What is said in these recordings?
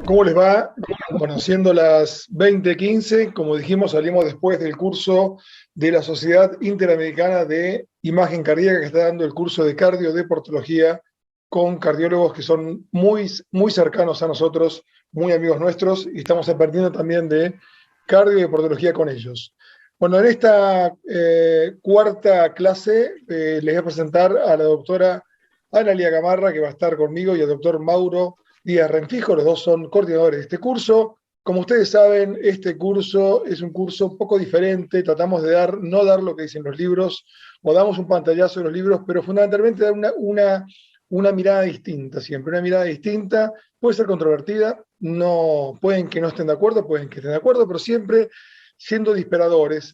¿Cómo les va? Bueno, siendo las 20:15, como dijimos, salimos después del curso de la Sociedad Interamericana de Imagen Cardíaca, que está dando el curso de cardiodeportología con cardiólogos que son muy, muy cercanos a nosotros, muy amigos nuestros, y estamos aprendiendo también de cardiodeportología con ellos. Bueno, en esta cuarta clase les voy a presentar a la doctora Analía Gamarra, que va a estar conmigo, y al doctor Mauro Díaz Renfijo. Los dos son coordinadores de este curso. Como ustedes saben, este curso es un curso un poco diferente. Tratamos de no dar lo que dicen los libros, o damos un pantallazo de los libros, pero fundamentalmente dar una mirada distinta siempre. Una mirada distinta, puede ser controvertida, no, pueden que no estén de acuerdo, pueden que estén de acuerdo, pero siempre siendo disparadores,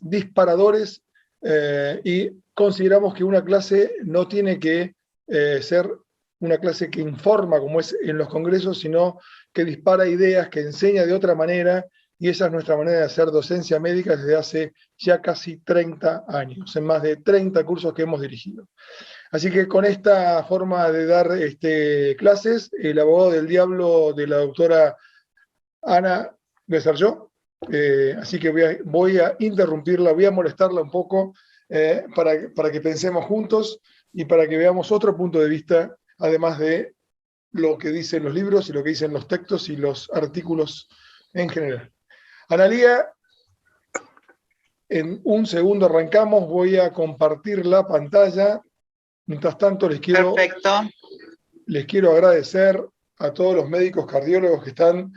y consideramos que una clase no tiene que ser una clase que informa, como es en los congresos, sino que dispara ideas, que enseña de otra manera, y esa es nuestra manera de hacer docencia médica desde hace ya casi 30 años, en más de 30 cursos que hemos dirigido. Así que con esta forma de dar clases, el abogado del diablo de la doctora Ana voy a ser yo, así que voy a interrumpirla, voy a molestarla un poco, para que pensemos juntos y para que veamos otro punto de vista, además de lo que dicen los libros y lo que dicen los textos y los artículos en general. Analía, en un segundo arrancamos, voy a compartir la pantalla. Mientras tanto, Perfecto. Les quiero agradecer a todos los médicos cardiólogos que están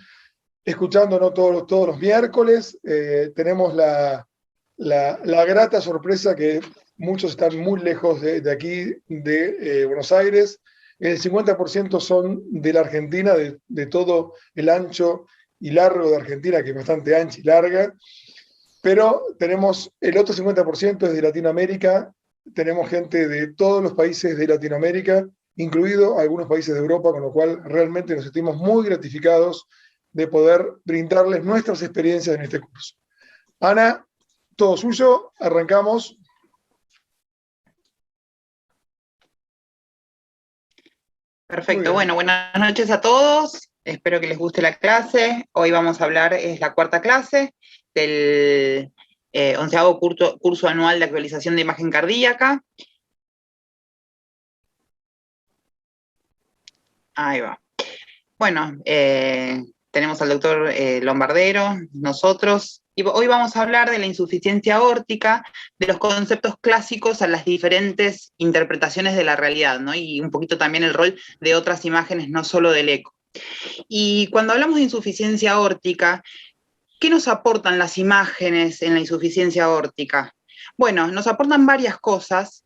escuchándonos todos los miércoles. Tenemos la grata sorpresa que muchos están muy lejos de aquí, de Buenos Aires. El 50% son de la Argentina, de todo el ancho y largo de Argentina, que es bastante ancha y larga. Pero tenemos el otro 50% es de Latinoamérica. Tenemos gente de todos los países de Latinoamérica, incluido algunos países de Europa, con lo cual realmente nos sentimos muy gratificados de poder brindarles nuestras experiencias en este curso. Ana, todo suyo, arrancamos. Perfecto, bueno, buenas noches a todos, espero que les guste la clase. Hoy vamos a hablar, es la cuarta clase del 11º curso anual de actualización de imagen cardíaca. Ahí va. Bueno, tenemos al doctor Lombardero, nosotros, y hoy vamos a hablar de la insuficiencia aórtica, de los conceptos clásicos a las diferentes interpretaciones de la realidad, ¿no? Y un poquito también el rol de otras imágenes, no solo del eco. Y cuando hablamos de insuficiencia aórtica, ¿qué nos aportan las imágenes en la insuficiencia aórtica? Bueno, nos aportan varias cosas.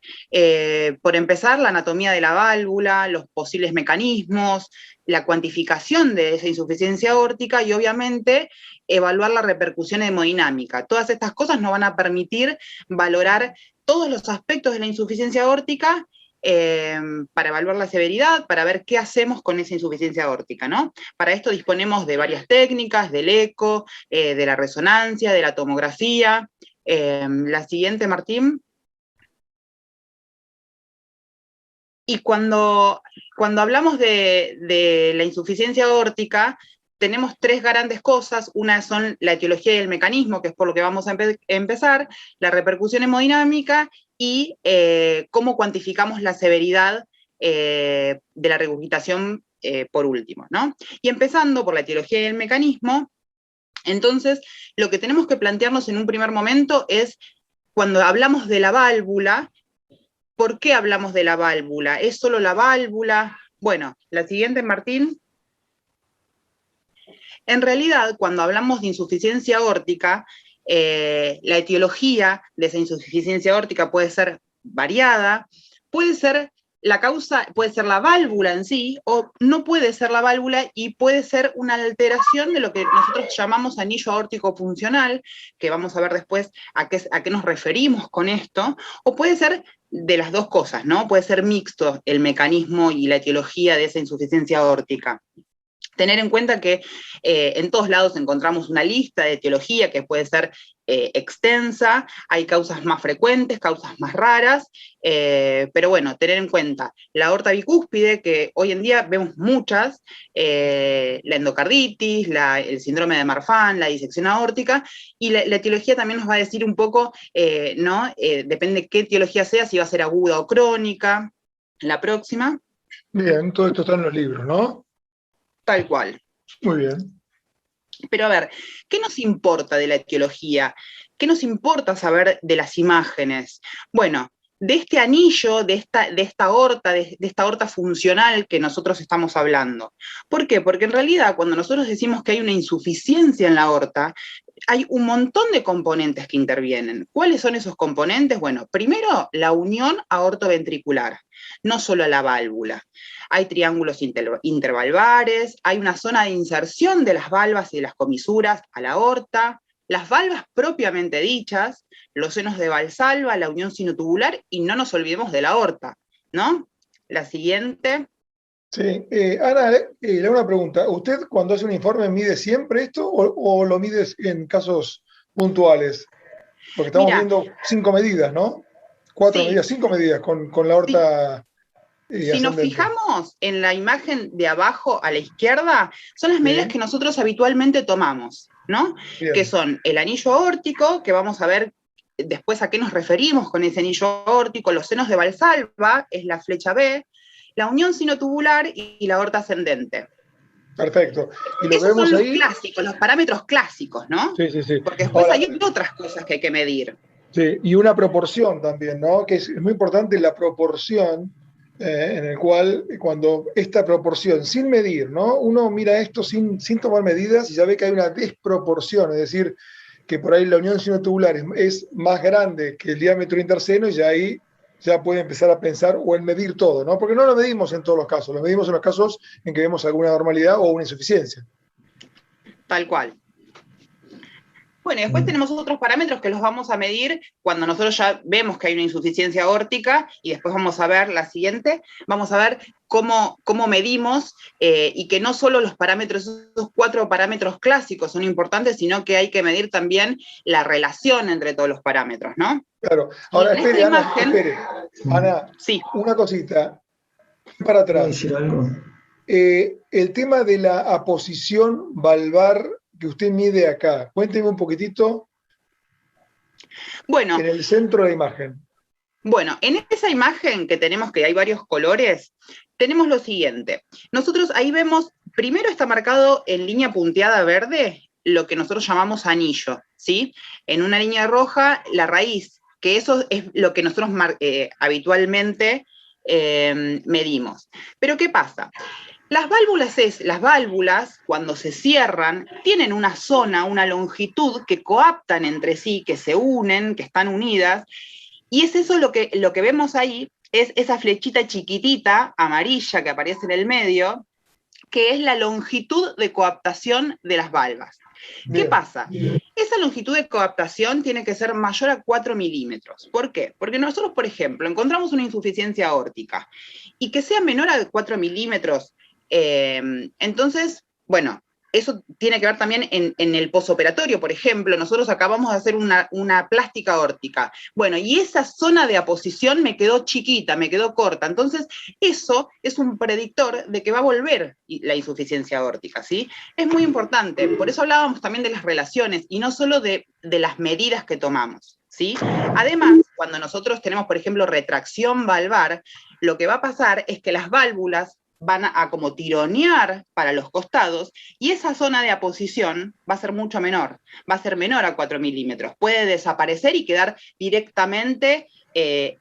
Por empezar, la anatomía de la válvula, los posibles mecanismos, la cuantificación de esa insuficiencia aórtica y obviamente evaluar la repercusión hemodinámica. Todas estas cosas nos van a permitir valorar todos los aspectos de la insuficiencia aórtica, para evaluar la severidad, para ver qué hacemos con esa insuficiencia aórtica, ¿no? Para esto disponemos de varias técnicas, del eco, de la resonancia, de la tomografía. La siguiente, Martín. Y cuando hablamos de la insuficiencia aórtica, tenemos tres grandes cosas. Una son la etiología y el mecanismo, que es por lo que vamos a empezar, la repercusión hemodinámica y cómo cuantificamos la severidad de la regurgitación por último, ¿no? Y empezando por la etiología y el mecanismo, entonces lo que tenemos que plantearnos en un primer momento es, cuando hablamos de la válvula, ¿por qué hablamos de la válvula? ¿Es solo la válvula? Bueno, la siguiente, Martín. En realidad, cuando hablamos de insuficiencia aórtica, la etiología de esa insuficiencia aórtica puede ser variada, puede ser la causa, puede ser la válvula en sí, o no puede ser la válvula y puede ser una alteración de lo que nosotros llamamos anillo aórtico funcional, que vamos a ver después a qué nos referimos con esto, o puede ser de las dos cosas, ¿no? Puede ser mixto el mecanismo y la etiología de esa insuficiencia aórtica. Tener en cuenta que en todos lados encontramos una lista de etiología que puede ser extensa, hay causas más frecuentes, causas más raras, pero bueno, tener en cuenta la aorta bicúspide, que hoy en día vemos muchas, la endocarditis, el síndrome de Marfan, la disección aórtica, y la etiología también nos va a decir un poco, ¿no? Depende qué etiología sea, si va a ser aguda o crónica. La próxima. Bien, todo esto está en los libros, ¿no? Tal cual. Muy bien. Pero a ver, ¿qué nos importa de la etiología? ¿Qué nos importa saber de las imágenes? Bueno, de este anillo, de esta aorta funcional que nosotros estamos hablando. ¿Por qué? Porque en realidad cuando nosotros decimos que hay una insuficiencia en la aorta, hay un montón de componentes que intervienen. ¿Cuáles son esos componentes? Bueno, primero, la unión aortoventricular, no solo la válvula. Hay triángulos intervalvares, hay una zona de inserción de las valvas y de las comisuras a la aorta, las valvas propiamente dichas, los senos de Valsalva, la unión sinotubular, y no nos olvidemos de la aorta, ¿no? La siguiente. Sí, Ana, le hago una pregunta. ¿Usted cuando hace un informe mide siempre esto o lo mide en casos puntuales? Porque estamos Mira, viendo 5 medidas, ¿no? 4 sí, medidas, 5 medidas con la sí. aorta Si nos ascendente. fijamos en la imagen de abajo a la izquierda, son las medidas Sí, que nosotros habitualmente tomamos, ¿no? Que bien, son el anillo aórtico, que vamos a ver después a qué nos referimos con ese anillo aórtico, los senos de Valsalva, es la flecha B, la unión sinotubular y la aorta ascendente. perfecto. Y lo que Esos son vemos los ahí, clásicos, los parámetros clásicos, ¿no? sí, sí, sí. Porque después Ahora, hay otras cosas que hay que medir. sí, y una proporción también, ¿no? Que es muy importante la proporción en el cual cuando esta proporción, sin medir, ¿no? Uno mira esto sin tomar medidas y ya ve que hay una desproporción, es decir, que por ahí la unión sinotubular es más grande que el diámetro interseno y ya ahí ya puede empezar a pensar o en medir todo, ¿no? Porque no lo medimos en todos los casos, lo medimos en los casos en que vemos alguna normalidad o una insuficiencia. Tal cual. Bueno, y después tenemos otros parámetros que los vamos a medir cuando nosotros ya vemos que hay una insuficiencia aórtica, y después vamos a ver la siguiente, vamos a ver cómo medimos, y que no solo los parámetros, esos 4 parámetros clásicos son importantes, sino que hay que medir también la relación entre todos los parámetros, ¿no? Claro. Y Ahora, en esta espere, Ana, imagen, espere. Ana, sí, una cosita para ¿Puedo atrás. decir algo? El tema de la aposición valvar que usted mide acá, cuénteme un poquitito bueno, en el centro de la imagen. Bueno, en esa imagen que tenemos, que hay varios colores, tenemos lo siguiente. Nosotros ahí vemos, primero está marcado en línea punteada verde, lo que nosotros llamamos anillo, ¿sí? En una línea roja, la raíz, que eso es lo que nosotros habitualmente medimos. Pero ¿qué pasa? Las válvulas, cuando se cierran, tienen una zona, una longitud que coaptan entre sí, que se unen, que están unidas, y es eso lo que vemos ahí, es esa flechita chiquitita, amarilla, que aparece en el medio, que es la longitud de coaptación de las valvas. ¿Qué Bien, pasa? Esa longitud de coaptación tiene que ser mayor a 4 milímetros. ¿Por qué? Porque nosotros, por ejemplo, encontramos una insuficiencia aórtica y que sea menor a 4 milímetros, entonces, bueno, eso tiene que ver también en el posoperatorio, por ejemplo. Nosotros acabamos de hacer una plástica aórtica. Bueno, y esa zona de aposición me quedó chiquita, me quedó corta. Entonces, eso es un predictor de que va a volver la insuficiencia aórtica, ¿sí? Es muy importante. Por eso hablábamos también de las relaciones y no solo de las medidas que tomamos, ¿sí? Además, cuando nosotros tenemos, por ejemplo, retracción valvar, lo que va a pasar es que las válvulas van a como tironear para los costados, y esa zona de aposición va a ser mucho menor, va a ser menor a 4 milímetros, puede desaparecer y quedar directamente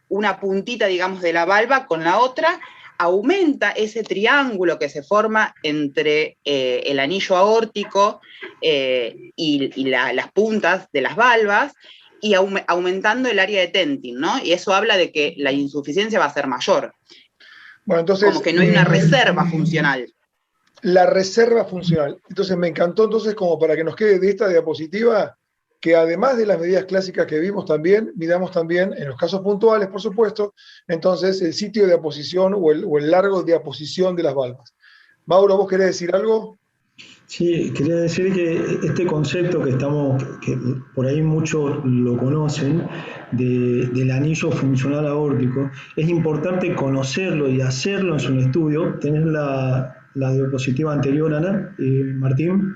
una puntita, digamos, de la valva con la otra, aumenta ese triángulo que se forma entre el anillo aórtico y las puntas de las valvas, y aumentando el área de tenting, ¿no? Y eso habla de que la insuficiencia va a ser mayor. Bueno, entonces, como que no hay una reserva funcional. La reserva funcional. Entonces me encantó, entonces, como para que nos quede de esta diapositiva, que además de las medidas clásicas que vimos también, midamos también, en los casos puntuales, por supuesto, entonces el sitio de aposición o el largo de aposición de las valvas. Mauro, ¿vos querés decir algo? Sí, quería decir que este concepto que por ahí muchos lo conocen, del anillo funcional aórtico, es importante conocerlo y hacerlo en su estudio. ¿Tenés la diapositiva anterior, Ana? Martín.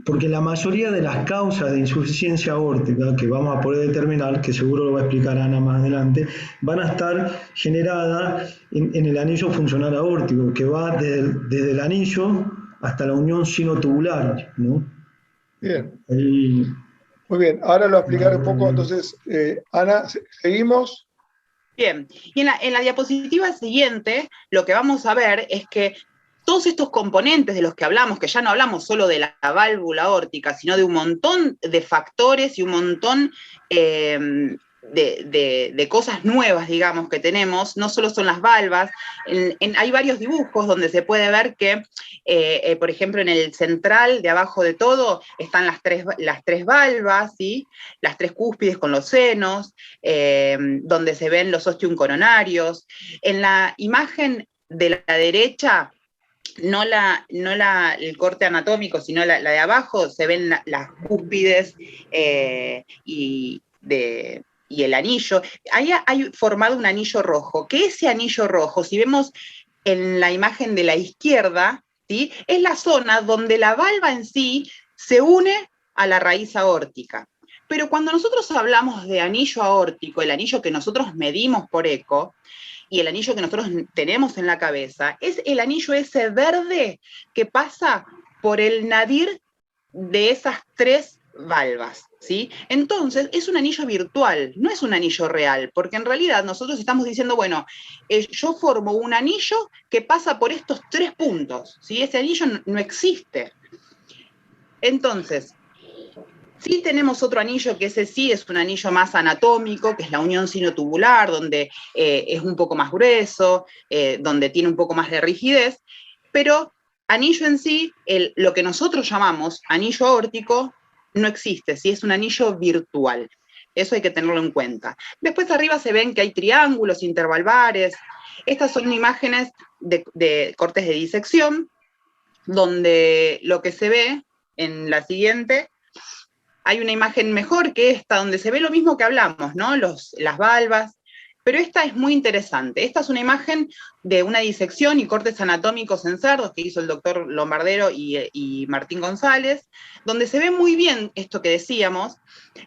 Porque la mayoría de las causas de insuficiencia aórtica que vamos a poder determinar, que seguro lo va a explicar Ana más adelante, van a estar generadas en el anillo funcional aórtico, que va desde el anillo hasta la unión sinotubular, ¿no? Bien. Ahí, muy bien, ahora lo voy a explicar un poco, entonces, Ana, ¿seguimos? Bien, y en la diapositiva siguiente, lo que vamos a ver es que todos estos componentes de los que hablamos, que ya no hablamos solo de la válvula aórtica, sino de un montón de factores y un montón de cosas nuevas, digamos, que tenemos, no solo son las valvas, hay varios dibujos donde se puede ver que, por ejemplo, en el central de abajo de todo están las tres valvas, ¿sí? Las tres cúspides con los senos, donde se ven los ostium coronarios. En la imagen de la derecha, no el corte anatómico, sino la de abajo, se ven las cúspides y el anillo. Ahí hay formado un anillo rojo, que ese anillo rojo, si vemos en la imagen de la izquierda, ¿sí? Es la zona donde la valva en sí se une a la raíz aórtica. Pero cuando nosotros hablamos de anillo aórtico, el anillo que nosotros medimos por eco, y el anillo que nosotros tenemos en la cabeza, es el anillo ese verde que pasa por el nadir de esas tres valvas, ¿sí? Entonces, es un anillo virtual, no es un anillo real, porque en realidad nosotros estamos diciendo, bueno, yo formo un anillo que pasa por estos tres puntos, ¿sí? Ese anillo no existe. Entonces, sí tenemos otro anillo, que ese sí es un anillo más anatómico, que es la unión sinotubular, donde es un poco más grueso, donde tiene un poco más de rigidez, pero anillo en sí, lo que nosotros llamamos anillo aórtico, no existe, sí es un anillo virtual. Eso hay que tenerlo en cuenta. Después arriba se ven que hay triángulos intervalvares. Estas son imágenes de cortes de disección, donde lo que se ve en la siguiente, hay una imagen mejor que esta, donde se ve lo mismo que hablamos, ¿no? Las valvas, pero esta es muy interesante. Esta es una imagen de una disección y cortes anatómicos en cerdos que hizo el doctor Lombardero y Martín González, donde se ve muy bien esto que decíamos.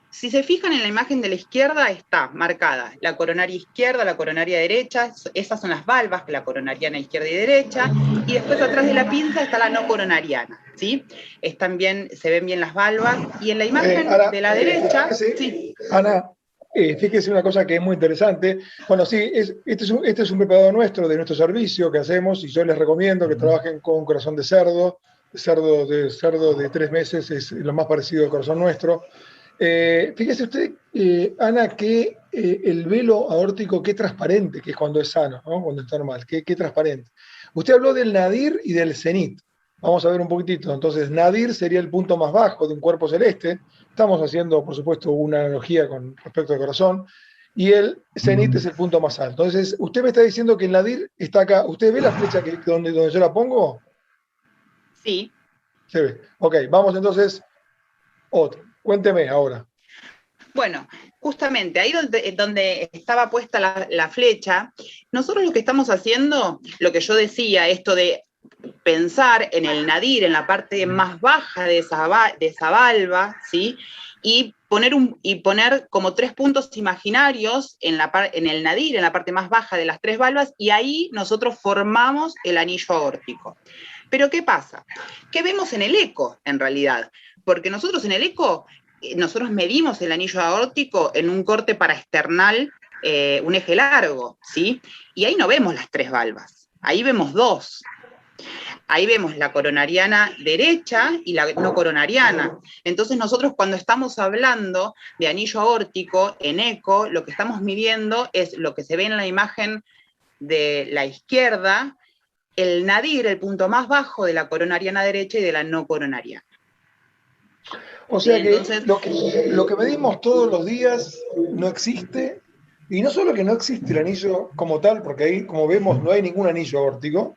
Si se fijan en la imagen de la izquierda, está marcada la coronaria izquierda, la coronaria derecha, esas son las valvas, la coronariana izquierda y derecha, y después atrás de la pinza está la no coronariana, ¿sí? Se ven bien las valvas, y en la imagen Ana, de la derecha, fíjese, sí. Ana, fíjese una cosa que es muy interesante. Bueno, sí, este es un preparado nuestro, de nuestro servicio que hacemos, y yo les recomiendo que trabajen con corazón de cerdo. Cerdo de 3 meses es lo más parecido al corazón nuestro. Fíjese usted, Ana, que el velo aórtico, qué transparente que es cuando es sano, ¿no? Cuando está normal, qué transparente. Usted habló del nadir y del cenit. Vamos a ver un poquitito. Entonces, nadir sería el punto más bajo de un cuerpo celeste. Estamos haciendo, por supuesto, una analogía con respecto al corazón. Y el cenit es el punto más alto. Entonces, usted me está diciendo que el nadir está acá. ¿Usted ve la flecha donde yo la pongo? Sí. Se ve. Ok, vamos entonces. Otro. Cuénteme ahora. Bueno, justamente ahí donde estaba puesta la flecha, nosotros lo que estamos haciendo, lo que yo decía, esto de pensar en el nadir, en la parte más baja de esa valva, ¿sí? Y poner como 3 puntos imaginarios en el nadir, en la parte más baja de las 3 valvas, y ahí nosotros formamos el anillo aórtico. Pero ¿qué pasa? ¿Qué vemos en el eco, en realidad? Porque nosotros en el eco, nosotros medimos el anillo aórtico en un corte paraesternal un eje largo, ¿sí? Y ahí no vemos las 3 valvas, ahí vemos 2. Ahí vemos la coronariana derecha y la no coronariana. Entonces nosotros cuando estamos hablando de anillo aórtico en eco, lo que estamos midiendo es lo que se ve en la imagen de la izquierda, el nadir, el punto más bajo de la coronariana derecha y de la no coronariana. O sea que lo que medimos todos los días no existe, y no solo que no existe el anillo como tal, porque ahí, como vemos, no hay ningún anillo aórtico.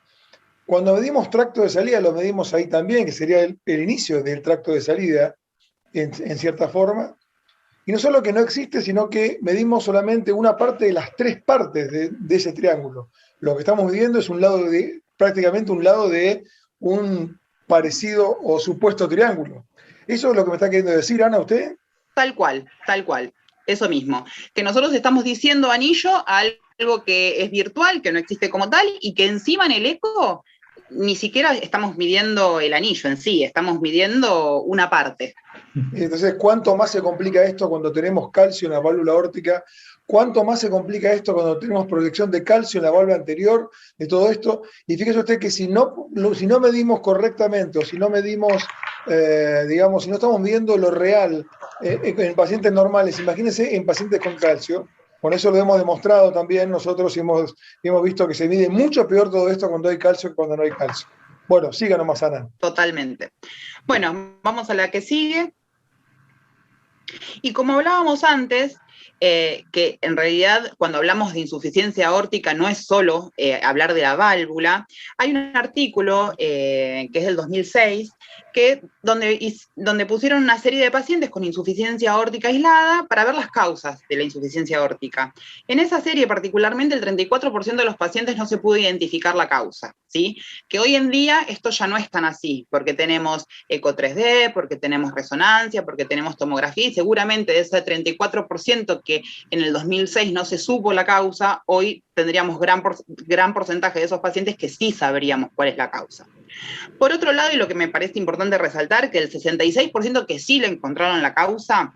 Cuando medimos tracto de salida, lo medimos ahí también, que sería el inicio del tracto de salida, en cierta forma. Y no solo que no existe, sino que medimos solamente una parte de las 3 partes de ese triángulo. Lo que estamos midiendo es prácticamente un lado de un parecido o supuesto triángulo. ¿Eso es lo que me está queriendo decir, Ana, usted? Tal cual, eso mismo. Que nosotros estamos diciendo anillo a algo que es virtual, que no existe como tal, y que encima en el eco ni siquiera estamos midiendo el anillo en sí, estamos midiendo una parte. Entonces, ¿cuánto más se complica esto cuando tenemos calcio en la válvula aórtica? ¿Cuánto más se complica esto cuando tenemos proyección de calcio en la válvula anterior de todo esto? Y fíjese usted que si no medimos correctamente o si no medimos, digamos, si no estamos midiendo lo real en pacientes normales, imagínense en pacientes con calcio. Con eso lo hemos demostrado también nosotros y hemos visto que se mide mucho peor todo esto cuando hay calcio que cuando no hay calcio. Bueno, siga nomás, Ana. Totalmente. Bueno, vamos a la que sigue. Y como hablábamos antes, que en realidad cuando hablamos de insuficiencia aórtica no es solo hablar de la válvula, hay un artículo que es del 2006, donde pusieron una serie de pacientes con insuficiencia aórtica aislada para ver las causas de la insuficiencia aórtica. En esa serie particularmente el 34% de los pacientes no se pudo identificar la causa, ¿sí? Que hoy en día esto ya no es tan así, porque tenemos eco 3D, porque tenemos resonancia, porque tenemos tomografía, y seguramente de ese 34% que en el 2006 no se supo la causa, hoy tendríamos gran porcentaje de esos pacientes que sí sabríamos cuál es la causa. Por otro lado, y lo que me parece importante resaltar, que el 66% que sí le encontraron la causa,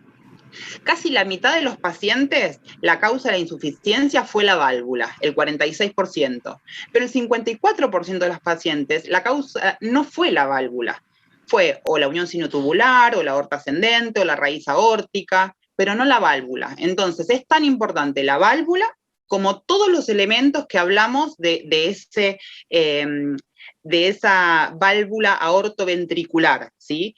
casi la mitad de los pacientes, la causa de la insuficiencia fue la válvula, el 46%. Pero el 54% de los pacientes, la causa no fue la válvula, fue o la unión sinotubular, o la aorta ascendente, o la raíz aórtica, pero no la válvula. Entonces, es tan importante la válvula como todos los elementos que hablamos de esa válvula aortoventricular, ¿sí?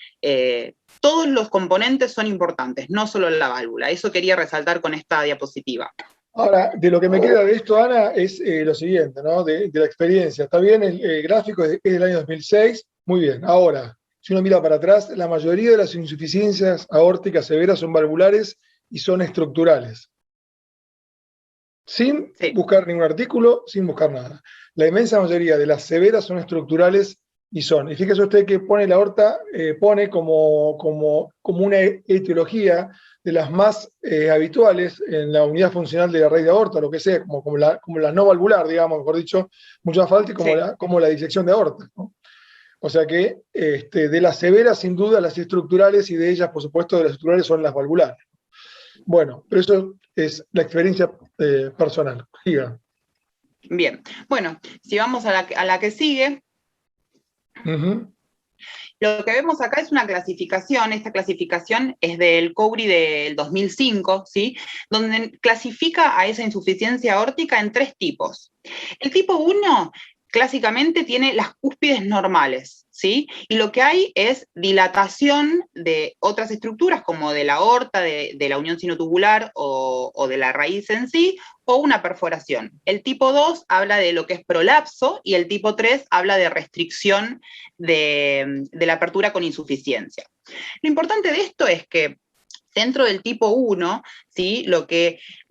Todos los componentes son importantes, no solo la válvula. Eso quería resaltar con esta diapositiva. Ahora, de lo que me queda de esto, Ana, es lo siguiente, ¿no? De la experiencia. Está bien, el gráfico es del año 2006, muy bien. Ahora, si uno mira para atrás, la mayoría de las insuficiencias aórticas severas son valvulares y son estructurales. Sin buscar ningún artículo, sin buscar nada. La inmensa mayoría de las severas son estructurales y fíjese usted que pone la aorta, pone como una etiología de las más habituales en la unidad funcional de la raíz de aorta, lo que sea, como la no valvular, digamos, mejor dicho, mucho más fácil, como la disección de aorta, ¿no? O sea que de las severas, sin duda, las estructurales, y de ellas, por supuesto, de las estructurales son las valvulares. Bueno, pero eso es la experiencia personal. Siga. Bien, bueno, si vamos a la que sigue, lo que vemos acá es una clasificación. Esta clasificación es del COURI del 2005, ¿sí? Donde clasifica a esa insuficiencia aórtica en 3 tipos. El tipo 1 clásicamente tiene las cúspides normales, ¿sí? Y lo que hay es dilatación de otras estructuras, como de la aorta, de la unión sinotubular o de la raíz en sí, o una perforación. El tipo 2 habla de lo que es prolapso, y el tipo 3 habla de restricción de la apertura con insuficiencia. Lo importante de esto es que dentro del tipo 1, ¿sí?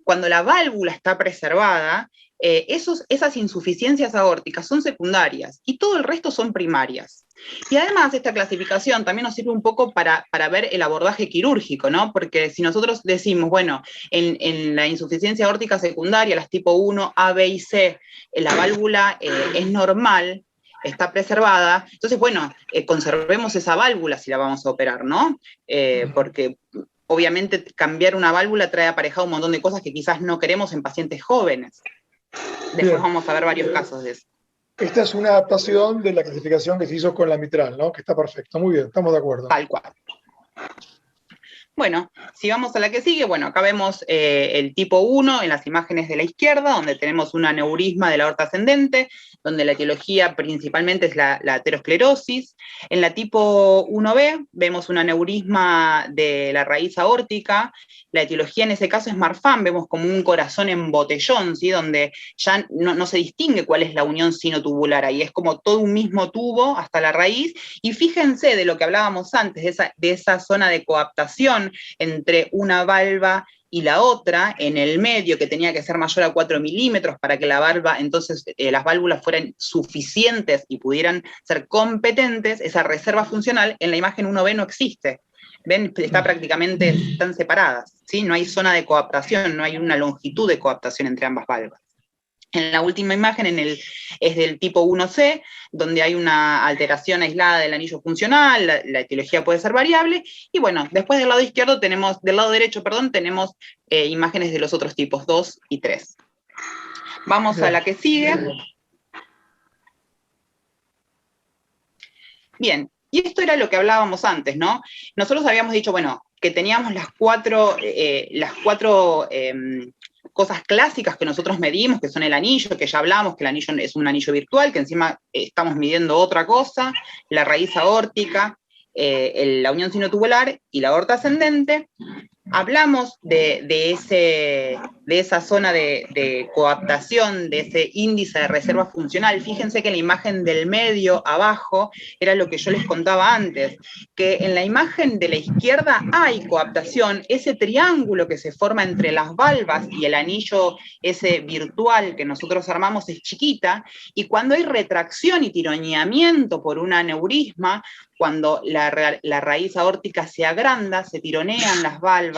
Cuando la válvula está preservada, esas insuficiencias aórticas son secundarias y todo el resto son primarias. Y además esta clasificación también nos sirve un poco para ver el abordaje quirúrgico, ¿no? Porque si nosotros decimos, bueno, en la insuficiencia aórtica secundaria, las tipo 1, A, B y C, la válvula es normal, está preservada, entonces, bueno, conservemos esa válvula si la vamos a operar, ¿no? Porque obviamente cambiar una válvula trae aparejado un montón de cosas que quizás no queremos en pacientes jóvenes. Después Bien. vamos a ver varios casos de eso. Esta es una adaptación de la clasificación que se hizo con la mitral, ¿no? Que está perfecto. Muy bien, estamos de acuerdo. Tal cual. Bueno, si vamos a la que sigue, bueno, acá vemos el tipo 1 en las imágenes de la izquierda, donde tenemos un aneurisma de la aorta ascendente, donde la etiología principalmente es la aterosclerosis. En la tipo 1B vemos un aneurisma de la raíz aórtica. La etiología en ese caso es Marfan, vemos como un corazón en botellón, ¿sí? Donde ya no se distingue cuál es la unión sinotubular, ahí es como todo un mismo tubo hasta la raíz. Y fíjense de lo que hablábamos antes, de esa zona de coaptación entre una valva y la otra, en el medio, que tenía que ser mayor a 4 milímetros para que la valva, entonces las válvulas fueran suficientes y pudieran ser competentes. Esa reserva funcional en la imagen 1B no existe. ¿Ven? Están separadas, ¿sí? No hay zona de coaptación, no hay una longitud de coaptación entre ambas valvas. En la última imagen es del tipo 1C, donde hay una alteración aislada del anillo funcional, la etiología puede ser variable, y bueno, después del lado derecho, tenemos imágenes de los otros tipos 2 y 3. Vamos a la que sigue. Bien, y esto era lo que hablábamos antes, ¿no? Nosotros habíamos dicho, bueno, que teníamos las cuatro cosas clásicas que nosotros medimos, que son el anillo, que ya hablamos, que el anillo es un anillo virtual, que encima estamos midiendo otra cosa, la raíz aórtica, la unión sinotubular y la aorta ascendente. Hablamos de esa zona de coaptación, de ese índice de reserva funcional. Fíjense que en la imagen del medio, abajo, era lo que yo les contaba antes, que en la imagen de la izquierda hay coaptación, ese triángulo que se forma entre las valvas y el anillo ese virtual que nosotros armamos es chiquita, y cuando hay retracción y tironeamiento por un aneurisma, cuando la raíz aórtica se agranda, se tironean las valvas,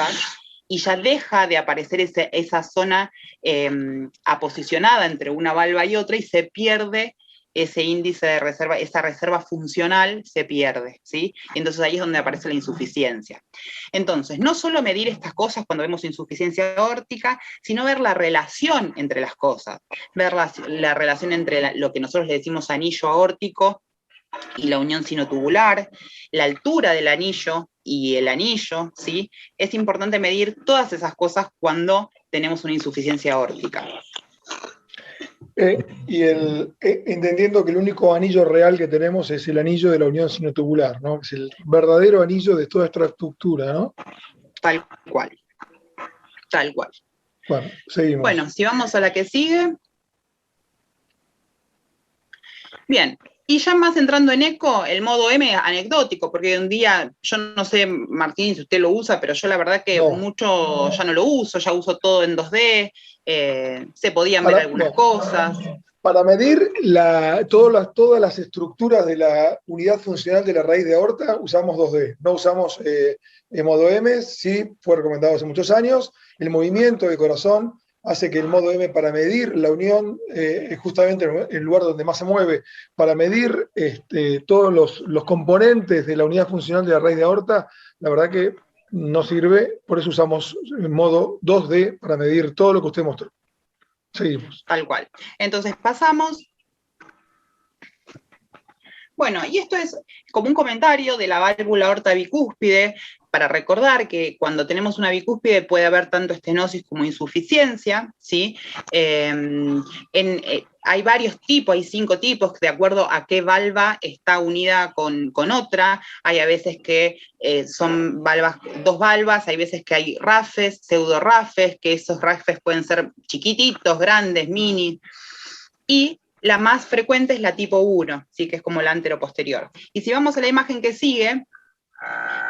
y ya deja de aparecer esa zona aposicionada entre una valva y otra, y se pierde ese índice de reserva, esa reserva funcional se pierde, ¿sí? Y entonces ahí es donde aparece la insuficiencia. Entonces, no solo medir estas cosas cuando vemos insuficiencia aórtica, sino ver la relación entre las cosas, ver la relación entre lo que nosotros le decimos anillo aórtico y la unión sinotubular, la altura del anillo y el anillo, ¿sí? Es importante medir todas esas cosas cuando tenemos una insuficiencia aórtica. Entendiendo que el único anillo real que tenemos es el anillo de la unión sinotubular, ¿no? Es el verdadero anillo de toda esta estructura, ¿no? Tal cual. Tal cual. Bueno, seguimos. Bueno, si vamos a la que sigue. Bien. Y ya más entrando en eco, el modo M anecdótico, porque un día, yo no sé, Martín, si usted lo usa, pero yo la verdad que mucho ya no lo uso, ya uso todo en 2D, se podían ver algunas cosas. Para medir todas las estructuras de la unidad funcional de la raíz de aorta, usamos 2D, no usamos el modo M, sí fue recomendado hace muchos años. El movimiento del corazón hace que el modo M, para medir la unión, justamente el lugar donde más se mueve, para medir todos los componentes de la unidad funcional de la raíz de aorta, la verdad que no sirve, por eso usamos el modo 2D para medir todo lo que usted mostró. Seguimos. Tal cual. Entonces pasamos. Bueno, y esto es como un comentario de la válvula aorta bicúspide, para recordar que cuando tenemos una bicúspide puede haber tanto estenosis como insuficiencia, ¿sí? Hay varios tipos, hay 5 tipos, de acuerdo a qué valva está unida con otra. Hay a veces que son 2 valvas, hay veces que hay rafes, pseudorrafes, que esos rafes pueden ser chiquititos, grandes, mini, y la más frecuente es la tipo 1, ¿sí? Que es como la anteroposterior. Y si vamos a la imagen que sigue,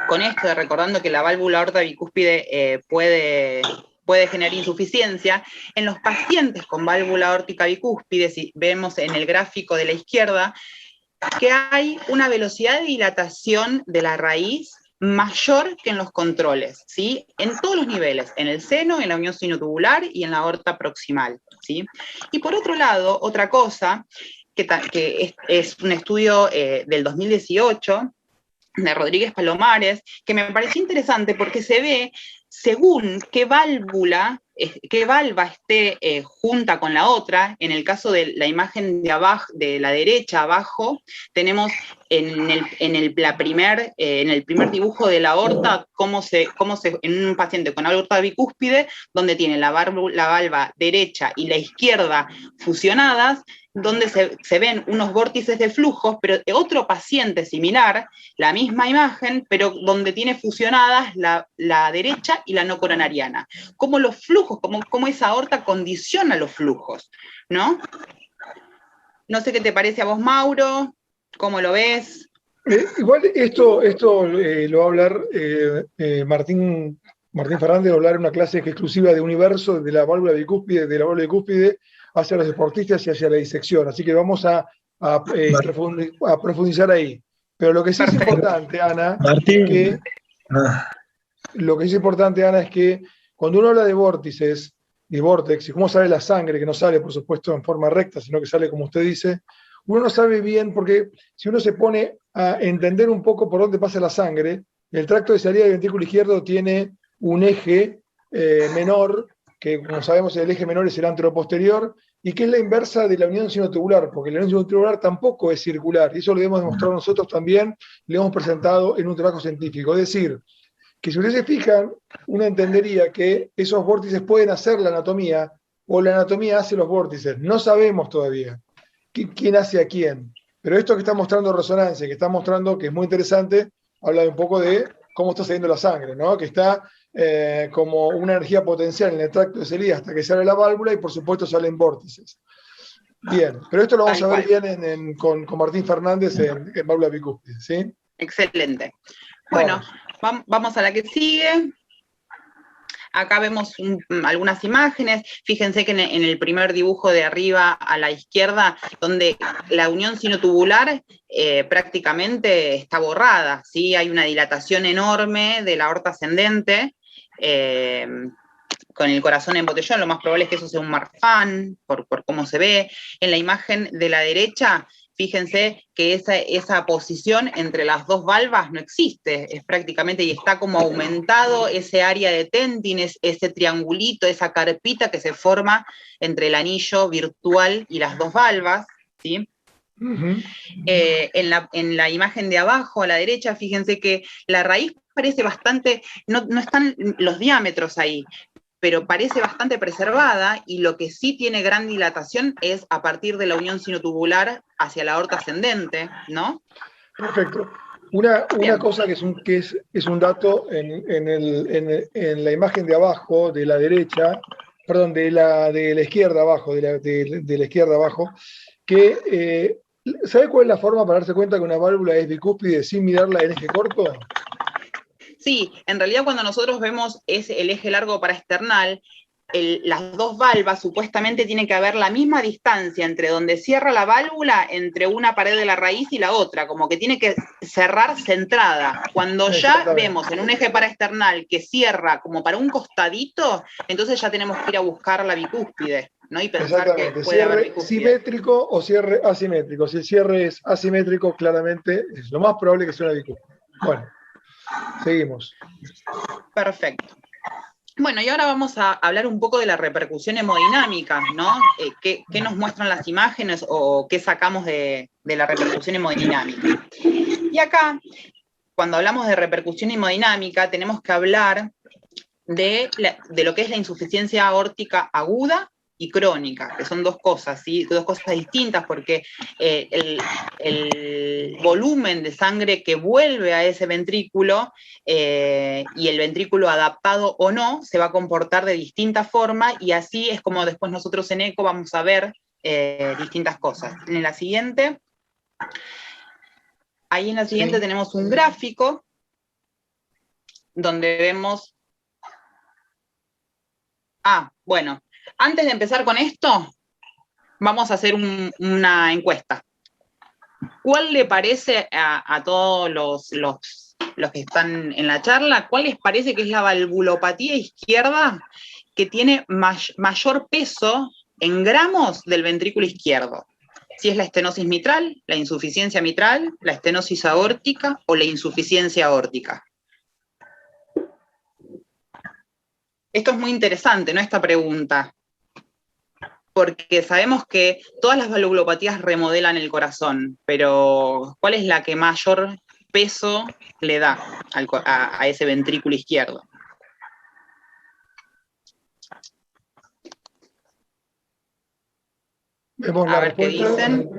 con esto, recordando que la válvula aorta bicúspide puede generar insuficiencia, en los pacientes con válvula aórtica bicúspide, si vemos en el gráfico de la izquierda, que hay una velocidad de dilatación de la raíz mayor que en los controles, ¿sí? En todos los niveles, en el seno, en la unión sinotubular y en la aorta proximal, ¿sí? Y por otro lado, otra cosa, que es un estudio del 2018, de Rodríguez Palomares, que me pareció interesante porque se ve según qué valva esté junta con la otra. En el caso de la imagen de abajo, de la derecha abajo, tenemos en el primer dibujo de la aorta, en un paciente con aorta bicúspide, donde tiene la valva derecha y la izquierda fusionadas, donde se ven unos vórtices de flujos, pero otro paciente similar, la misma imagen, pero donde tiene fusionadas la derecha y la no coronariana. Cómo los flujos, cómo esa aorta condiciona los flujos, ¿no? No sé qué te parece a vos, Mauro, ¿cómo lo ves? Igual esto lo va a hablar Martín Fernández, va a hablar en una clase exclusiva de universo de la válvula bicúspide, hacia los deportistas y hacia la disección. Así que vamos a profundizar ahí. Pero lo que sí Perfecto. es importante, Ana, Martín. lo que sí es importante, Ana, es que cuando uno habla de vórtices y vórtex, y cómo sale la sangre, que no sale, por supuesto, en forma recta, sino que sale como usted dice, uno no sabe bien, porque si uno se pone a entender un poco por dónde pasa la sangre, el tracto de salida del ventrículo izquierdo tiene un eje menor, que como sabemos el eje menor es el anteroposterior, y que es la inversa de la unión sinotubular, porque la unión sinotubular tampoco es circular, y eso lo hemos demostrado nosotros también, lo hemos presentado en un trabajo científico. Es decir, que si ustedes se fijan, uno entendería que esos vórtices pueden hacer la anatomía, o la anatomía hace los vórtices. No sabemos todavía quién hace a quién. Pero esto que está mostrando resonancia, que está mostrando que es muy interesante, habla un poco de cómo está saliendo la sangre, ¿no? Que está como una energía potencial en el tracto de salida hasta que sale la válvula y por supuesto salen vórtices. Bien, pero esto lo vamos a ver bien con Martín Fernández en válvula bicúspide, ¿sí? Excelente. Bueno, vamos a la que sigue. Acá vemos algunas imágenes. Fíjense que en el primer dibujo de arriba a la izquierda, donde la unión sinotubular prácticamente está borrada, ¿sí? Hay una dilatación enorme de la aorta ascendente, con el corazón en botellón. Lo más probable es que eso sea un Marfan, por cómo se ve. En la imagen de la derecha, fíjense que esa posición entre las dos valvas no existe, es prácticamente, y está como aumentado ese área de tentin, ese triangulito, esa carpita que se forma entre el anillo virtual y las dos valvas, ¿sí? Uh-huh. En la imagen de abajo, a la derecha, fíjense que la raíz parece bastante, no están los diámetros ahí, pero parece bastante preservada, y lo que sí tiene gran dilatación es a partir de la unión sinotubular hacia la aorta ascendente, ¿no? Perfecto. Una cosa que es un dato en la imagen de abajo, de la derecha, perdón, de la izquierda abajo, de la izquierda abajo, que ¿sabe cuál es la forma para darse cuenta que una válvula es bicúspide sin mirarla en eje corto? Sí, en realidad cuando nosotros vemos el eje largo paraesternal, las dos valvas supuestamente tienen que haber la misma distancia entre donde cierra la válvula, entre una pared de la raíz y la otra, como que tiene que cerrar centrada. Cuando ya vemos en un eje paraesternal que cierra como para un costadito, entonces ya tenemos que ir a buscar la bicúspide, ¿no? Y pensar que puede haber bicúspide. Simétrico o cierre asimétrico. Si el cierre es asimétrico, claramente es lo más probable que sea una bicúspide. Bueno, seguimos. Perfecto. Bueno, y ahora vamos a hablar un poco de la repercusión hemodinámica, ¿no? ¿Qué nos muestran las imágenes o qué sacamos de la repercusión hemodinámica? Y acá, cuando hablamos de repercusión hemodinámica, tenemos que hablar de lo que es la insuficiencia aórtica aguda y crónica, que son dos cosas, ¿sí? Dos cosas distintas, porque el volumen de sangre que vuelve a ese ventrículo y el ventrículo adaptado o no se va a comportar de distinta forma, y así es como después nosotros en ECO vamos a ver distintas cosas. En la siguiente, ahí en la siguiente tenemos un gráfico donde vemos... bueno, antes de empezar con esto, vamos a hacer una encuesta. ¿Cuál le parece a todos los que están en la charla, cuál les parece que es la valvulopatía izquierda que tiene mayor peso en gramos del ventrículo izquierdo? si es la estenosis mitral, la insuficiencia mitral, la estenosis aórtica o la insuficiencia aórtica. Esto es muy interesante, ¿no? Esta pregunta, porque sabemos que todas las valvulopatías remodelan el corazón, pero ¿cuál es la que mayor peso le da a ese ventrículo izquierdo? Vemos a ver qué dicen.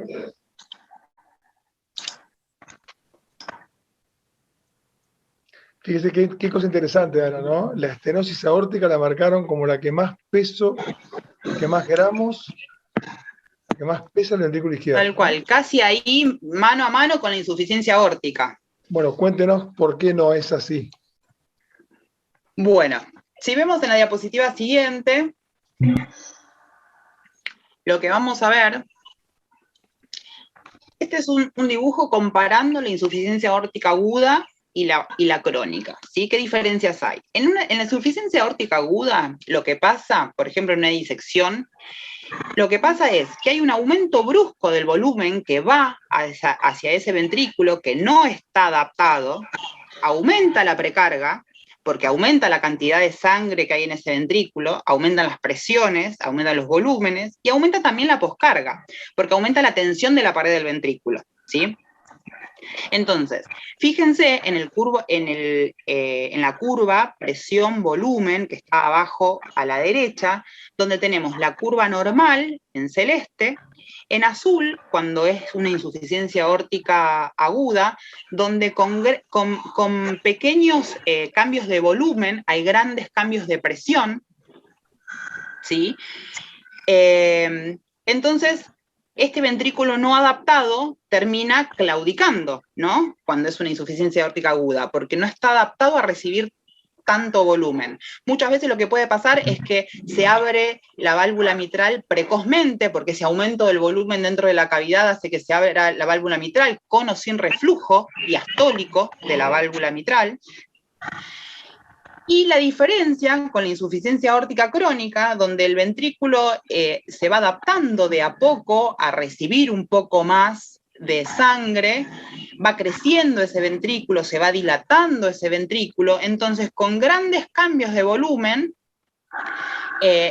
Fíjese qué cosa interesante, Ana, ¿no? La estenosis aórtica la marcaron como la que más peso, que más gramos, que más pesa el ventrículo izquierdo. Tal cual, casi ahí mano a mano con la insuficiencia aórtica. Bueno, cuéntenos por qué no es así. Bueno, si vemos en la diapositiva siguiente, lo que vamos a ver, este es un dibujo comparando la insuficiencia aórtica aguda y la crónica, ¿sí? ¿Qué diferencias hay? En la insuficiencia aórtica aguda, lo que pasa, por ejemplo, en una disección, lo que pasa es que hay un aumento brusco del volumen que va hacia ese ventrículo que no está adaptado, aumenta la precarga, porque aumenta la cantidad de sangre que hay en ese ventrículo, aumentan las presiones, aumentan los volúmenes, y aumenta también la poscarga, porque aumenta la tensión de la pared del ventrículo, ¿sí? Entonces, fíjense en la curva presión-volumen, que está abajo a la derecha, donde tenemos la curva normal, en celeste, en azul, cuando es una insuficiencia aórtica aguda, donde con pequeños cambios de volumen hay grandes cambios de presión, ¿sí? Entonces, este ventrículo no adaptado termina claudicando, ¿no? Cuando es una insuficiencia aórtica aguda, porque no está adaptado a recibir tanto volumen. Muchas veces lo que puede pasar es que se abre la válvula mitral precozmente, porque ese aumento del volumen dentro de la cavidad hace que se abra la válvula mitral con o sin reflujo diastólico de la válvula mitral. Y la diferencia con la insuficiencia aórtica crónica, donde el ventrículo se va adaptando de a poco a recibir un poco más de sangre, va creciendo ese ventrículo, se va dilatando ese ventrículo, entonces con grandes cambios de volumen,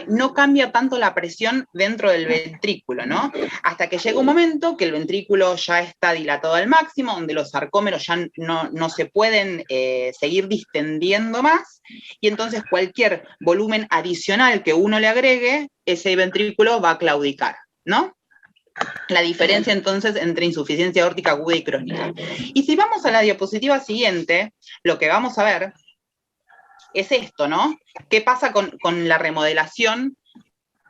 no cambia tanto la presión dentro del ventrículo, ¿no? Hasta que llega un momento que el ventrículo ya está dilatado al máximo, donde los sarcómeros ya no se pueden seguir distendiendo más, y entonces cualquier volumen adicional que uno le agregue, ese ventrículo va a claudicar, ¿no? La diferencia entonces entre insuficiencia aórtica aguda y crónica. Y si vamos a la diapositiva siguiente, lo que vamos a ver es esto, ¿no? ¿Qué pasa con la remodelación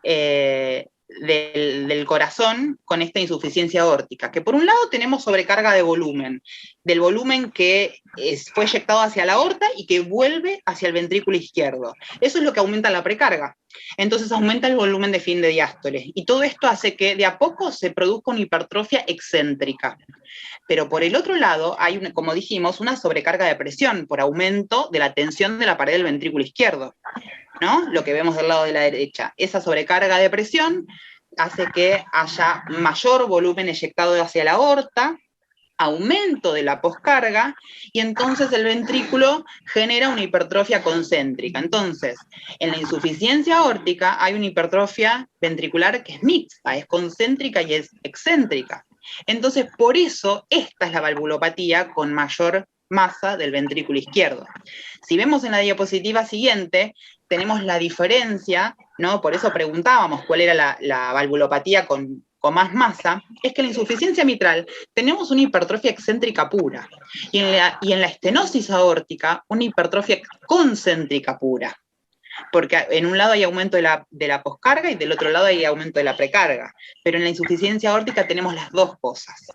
del corazón con esta insuficiencia aórtica? Que por un lado tenemos sobrecarga de volumen, del volumen que fue eyectado hacia la aorta y que vuelve hacia el ventrículo izquierdo. Eso es lo que aumenta la precarga. Entonces aumenta el volumen de fin de diástole. Y todo esto hace que de a poco se produzca una hipertrofia excéntrica. Pero por el otro lado hay, como dijimos, una sobrecarga de presión por aumento de la tensión de la pared del ventrículo izquierdo, ¿no? Lo que vemos del lado de la derecha. Esa sobrecarga de presión hace que haya mayor volumen eyectado hacia la aorta, aumento de la poscarga, y entonces el ventrículo genera una hipertrofia concéntrica. Entonces, en la insuficiencia aórtica hay una hipertrofia ventricular que es mixta, es concéntrica y es excéntrica. Entonces, por eso, esta es la valvulopatía con mayor masa del ventrículo izquierdo. Si vemos en la diapositiva siguiente, tenemos la diferencia, ¿no? Por eso preguntábamos cuál era la valvulopatía con más masa, es que en la insuficiencia mitral tenemos una hipertrofia excéntrica pura, y en la estenosis aórtica una hipertrofia concéntrica pura. Porque en un lado hay aumento de la poscarga y del otro lado hay aumento de la precarga. Pero en la insuficiencia aórtica tenemos las dos cosas.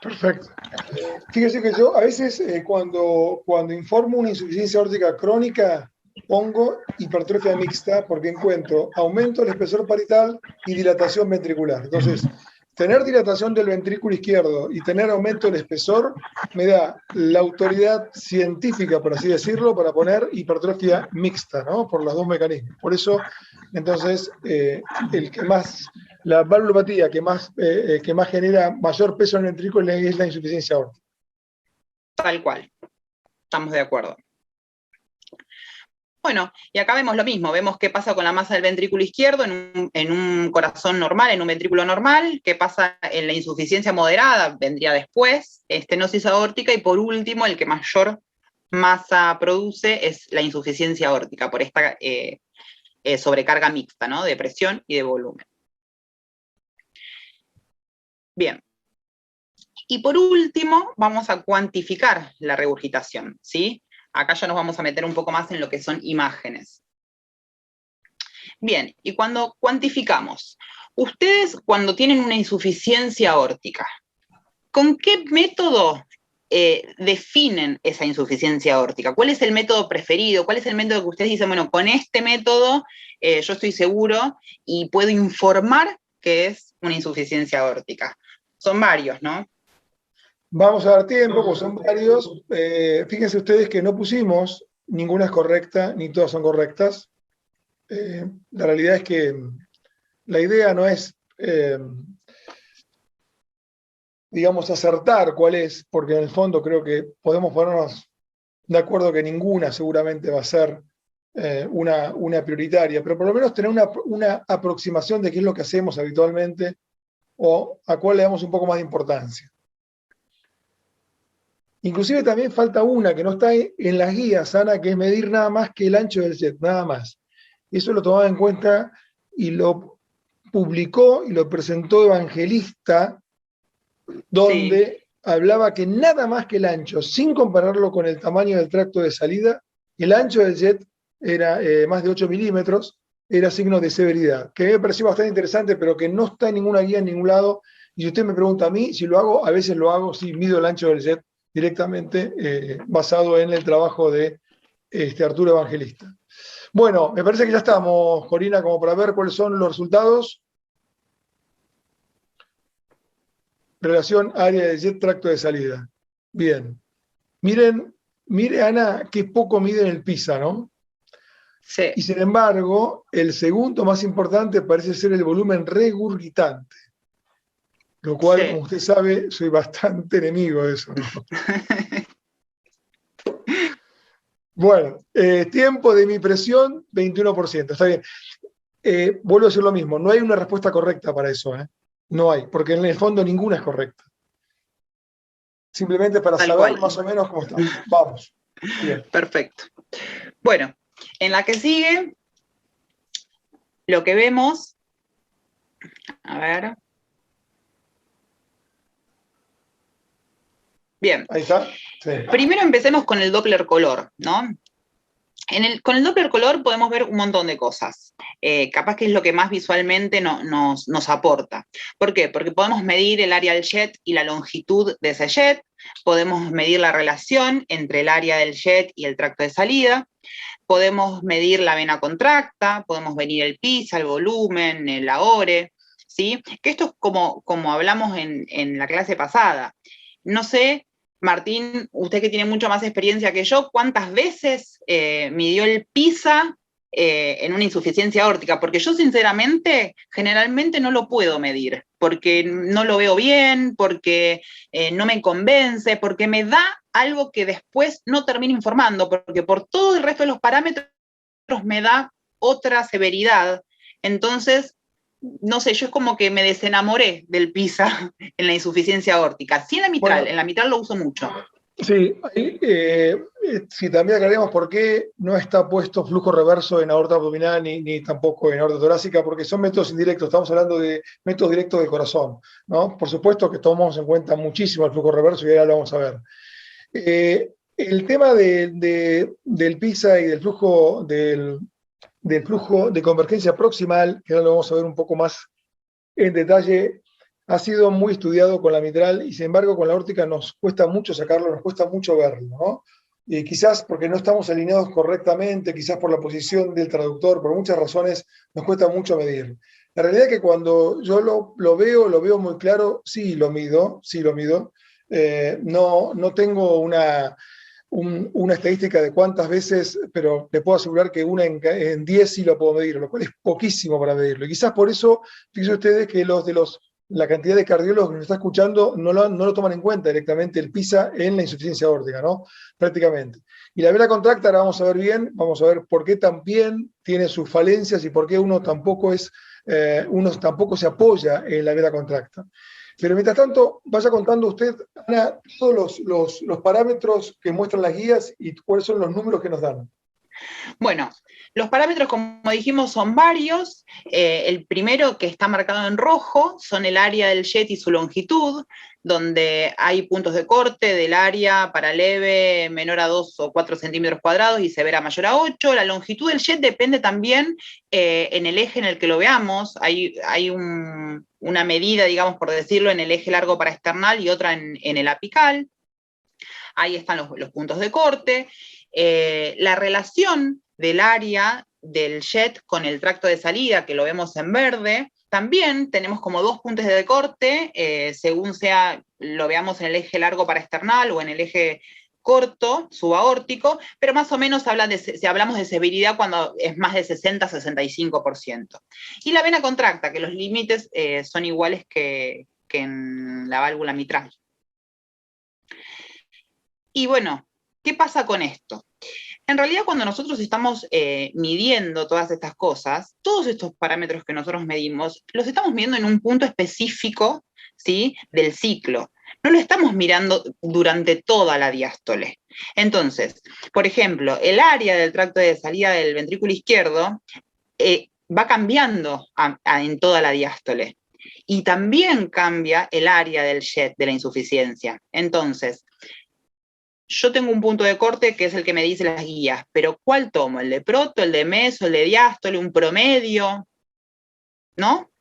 Perfecto. Fíjese que yo a veces cuando informo una insuficiencia aórtica crónica, pongo hipertrofia mixta porque encuentro aumento del espesor parietal y dilatación ventricular. Entonces, tener dilatación del ventrículo izquierdo y tener aumento del espesor me da la autoridad científica, por así decirlo, para poner hipertrofia mixta, ¿no? Por los dos mecanismos. Por eso, entonces, el que más la valvulopatía que más genera mayor peso en el ventrículo es la insuficiencia aórtica. Tal cual, estamos de acuerdo. Bueno, y acá vemos lo mismo, vemos qué pasa con la masa del ventrículo izquierdo en un corazón normal, en un ventrículo normal, qué pasa en la insuficiencia moderada, vendría después, estenosis aórtica, y por último, el que mayor masa produce es la insuficiencia aórtica, por esta sobrecarga mixta, ¿no? De presión y de volumen. Bien. Y por último, vamos a cuantificar la regurgitación, ¿sí? Acá ya nos vamos a meter un poco más en lo que son imágenes. Bien, y cuando cuantificamos, ustedes cuando tienen una insuficiencia aórtica, ¿con qué método definen esa insuficiencia aórtica? ¿Cuál es el método preferido? ¿Cuál es el método que ustedes dicen, bueno, con este método yo estoy seguro y puedo informar que es una insuficiencia aórtica? Son varios, ¿no? Vamos a dar tiempo, pues son varios. Fíjense ustedes que no pusimos, ninguna es correcta, ni todas son correctas. La realidad es que la idea no es, digamos, acertar cuál es, porque en el fondo creo que podemos ponernos de acuerdo que ninguna seguramente va a ser una prioritaria, pero por lo menos tener una aproximación de qué es lo que hacemos habitualmente o a cuál le damos un poco más de importancia. Inclusive también falta una que no está en las guías, Ana, que es medir nada más que el ancho del jet, nada más. Eso lo tomaba en cuenta y lo publicó y lo presentó Evangelista, donde hablaba que nada más que el ancho, sin compararlo con el tamaño del tracto de salida, el ancho del jet era más de 8 milímetros, era signo de severidad, que me pareció bastante interesante, pero que no está en ninguna guía en ningún lado. Y si usted me pregunta a mí, si lo hago, a veces lo hago, si mido el ancho del jet directamente, basado en el trabajo de Arturo Evangelista. Bueno, me parece que ya estamos, Corina, como para ver cuáles son los resultados. Relación área de jet, tracto de salida. Bien. Mire, Ana, qué poco mide en el PISA, ¿no? Sí. Y sin embargo, el segundo más importante parece ser el volumen regurgitante. Lo cual, como usted sabe, soy bastante enemigo de eso, ¿no? Bueno, tiempo de mi presión, 21%. Está bien. Vuelvo a decir lo mismo, no hay una respuesta correcta para eso, ¿eh? No hay, porque en el fondo ninguna es correcta. Simplemente para saber más o menos cómo estamos. Vamos. Bien. Perfecto. Bueno, en la que sigue, lo que vemos, a ver. Bien. Ahí está. Sí. Primero empecemos con el Doppler color, ¿no? Con el Doppler color podemos ver un montón de cosas. Capaz que es lo que más visualmente nos aporta. ¿Por qué? Porque podemos medir el área del jet y la longitud de ese jet, podemos medir la relación entre el área del jet y el tracto de salida, podemos medir la vena contracta, podemos medir el PISA, el volumen, el AORE, ¿sí? Que esto es como hablamos en la clase pasada. No sé, Martín, usted que tiene mucha más experiencia que yo, ¿cuántas veces midió el PISA en una insuficiencia aórtica? Porque yo sinceramente, generalmente no lo puedo medir, porque no lo veo bien, porque no me convence, porque me da algo que después no termino informando, porque por todo el resto de los parámetros me da otra severidad. Entonces, no sé, yo es como que me desenamoré del PISA en la insuficiencia aórtica. Sí en la mitral, bueno, en la mitral lo uso mucho. Sí, si también aclaremos por qué no está puesto flujo reverso en aorta abdominal ni tampoco en aorta torácica, porque son métodos indirectos, estamos hablando de métodos directos del corazón, ¿no? Por supuesto que tomamos en cuenta muchísimo el flujo reverso y ahora lo vamos a ver. El tema del PISA y del flujo de convergencia proximal, que ahora lo vamos a ver un poco más en detalle, ha sido muy estudiado con la mitral y sin embargo con la aórtica nos cuesta mucho sacarlo, nos cuesta mucho verlo, ¿no? Quizás porque no estamos alineados correctamente, quizás por la posición del traductor, por muchas razones nos cuesta mucho medir. La realidad es que cuando yo lo veo muy claro, sí lo mido, no tengo una estadística de cuántas veces, pero le puedo asegurar que una en 10 sí lo puedo medir, lo cual es poquísimo para medirlo. Y quizás por eso, fíjense ustedes que la cantidad de cardiólogos que nos está escuchando no lo toman en cuenta directamente el PISA en la insuficiencia aórtica, ¿no? Prácticamente. Y la vena contracta, ahora vamos a ver bien, vamos a ver por qué también tiene sus falencias y por qué uno tampoco se apoya en la vena contracta. Pero mientras tanto, vaya contando usted, Ana, todos los parámetros que muestran las guías y cuáles son los números que nos dan. Bueno, los parámetros, como dijimos, son varios. El primero, que está marcado en rojo, son el área del jet y su longitud, donde hay puntos de corte del área para leve menor a 2 o 4 centímetros cuadrados y severa mayor a 8. La longitud del jet depende también en el eje en el que lo veamos. Hay una medida, digamos, por decirlo, en el eje largo paraesternal y otra en el apical. Ahí están los puntos de corte. La relación del área del jet con el tracto de salida, que lo vemos en verde, también tenemos como dos puntos de corte, según lo veamos en el eje largo paraesternal o en el eje corto, subaórtico, pero más o menos si hablamos de severidad cuando es más de 60-65%. Y la vena contracta, que los límites son iguales que en la válvula mitral. Y bueno, ¿qué pasa con esto? En realidad, cuando nosotros estamos midiendo todas estas cosas, todos estos parámetros que nosotros medimos, los estamos midiendo en un punto específico, ¿sí?, del ciclo. No lo estamos mirando durante toda la diástole. Entonces, por ejemplo, el área del tracto de salida del ventrículo izquierdo va cambiando en toda la diástole. Y también cambia el área del jet, de la insuficiencia. Entonces, yo tengo un punto de corte que es el que me dice las guías, pero ¿cuál tomo? ¿El de proto, el de meso, el de diástole, un promedio? ¿No?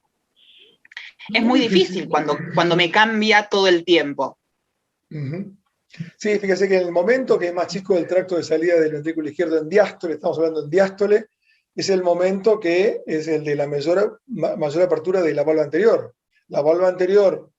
Es muy difícil cuando me cambia todo el tiempo. Uh-huh. Sí, fíjese que en el momento que es más chico del tracto de salida del ventrículo izquierdo en diástole, estamos hablando en diástole, es el momento que es el de la mayor apertura de la valva anterior. La valva anterior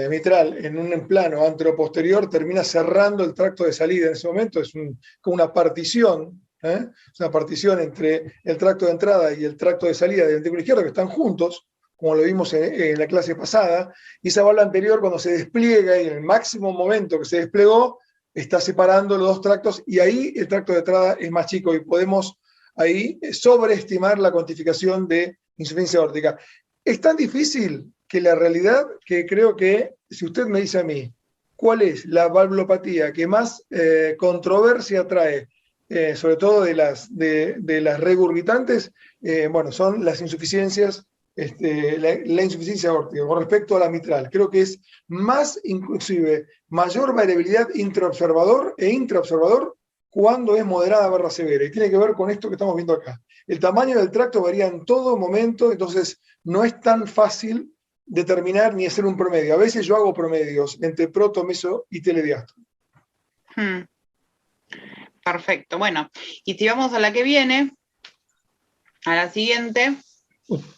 mitral en un plano anteroposterior termina cerrando el tracto de salida en ese momento, es como una partición, es una partición entre el tracto de entrada y el tracto de salida del ventrículo izquierdo, que están juntos, como lo vimos en la clase pasada, y esa valva anterior cuando se despliega, y en el máximo momento que se desplegó, está separando los dos tractos, y ahí el tracto de entrada es más chico, y podemos ahí sobreestimar la cuantificación de insuficiencia aórtica. Es tan difícil que la realidad, que creo que, si usted me dice a mí, ¿cuál es la valvulopatía que más controversia trae, sobre todo de las regurgitantes? Bueno, son las insuficiencias, la insuficiencia aórtica con respecto a la mitral. Creo que es más, inclusive, mayor variabilidad intraobservador e intraobservador cuando es moderada barra severa. Y tiene que ver con esto que estamos viendo acá. El tamaño del tracto varía en todo momento, entonces no es tan fácil determinar ni hacer un promedio. A veces yo hago promedios entre proto, meso y telediástole. Perfecto. Bueno, y si vamos a la que viene, a la siguiente.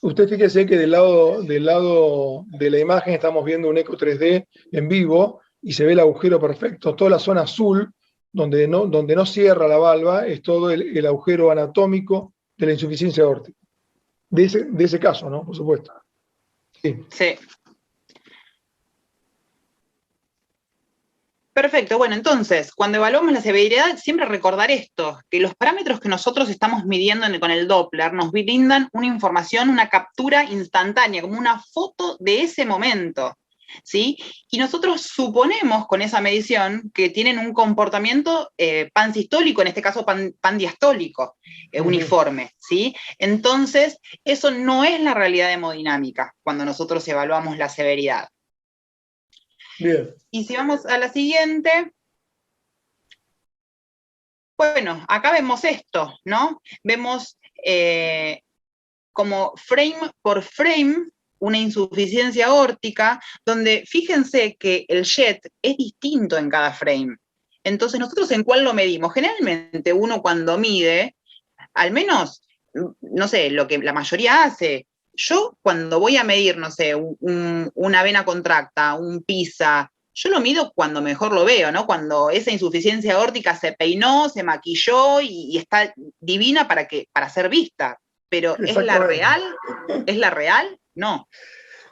Usted fíjese que del lado de la imagen estamos viendo un eco 3D en vivo y se ve el agujero perfecto. Toda la zona azul, donde no cierra la valva, es todo el agujero anatómico de la insuficiencia aórtica. De ese caso, ¿no? Por supuesto. Sí. Perfecto, bueno, entonces, cuando evaluamos la severidad, siempre recordar esto, que los parámetros que nosotros estamos midiendo con el Doppler nos brindan una información, una captura instantánea, como una foto de ese momento, ¿sí? Y nosotros suponemos con esa medición que tienen un comportamiento pansistólico, en este caso pandiastólico, uniforme, ¿sí? Entonces, eso no es la realidad de hemodinámica cuando nosotros evaluamos la severidad. Bien. Y si vamos a la siguiente, bueno, acá vemos esto, ¿no? Vemos como frame por frame una insuficiencia aórtica, donde fíjense que el jet es distinto en cada frame. Entonces, ¿nosotros en cuál lo medimos? Generalmente uno cuando mide, al menos, no sé, lo que la mayoría hace, yo cuando voy a medir, no sé, una vena contracta, un PISA, yo lo mido cuando mejor lo veo, ¿no? Cuando esa insuficiencia aórtica se peinó, se maquilló y está divina para ser vista. Pero ¿es la real? ¿Es la real? No.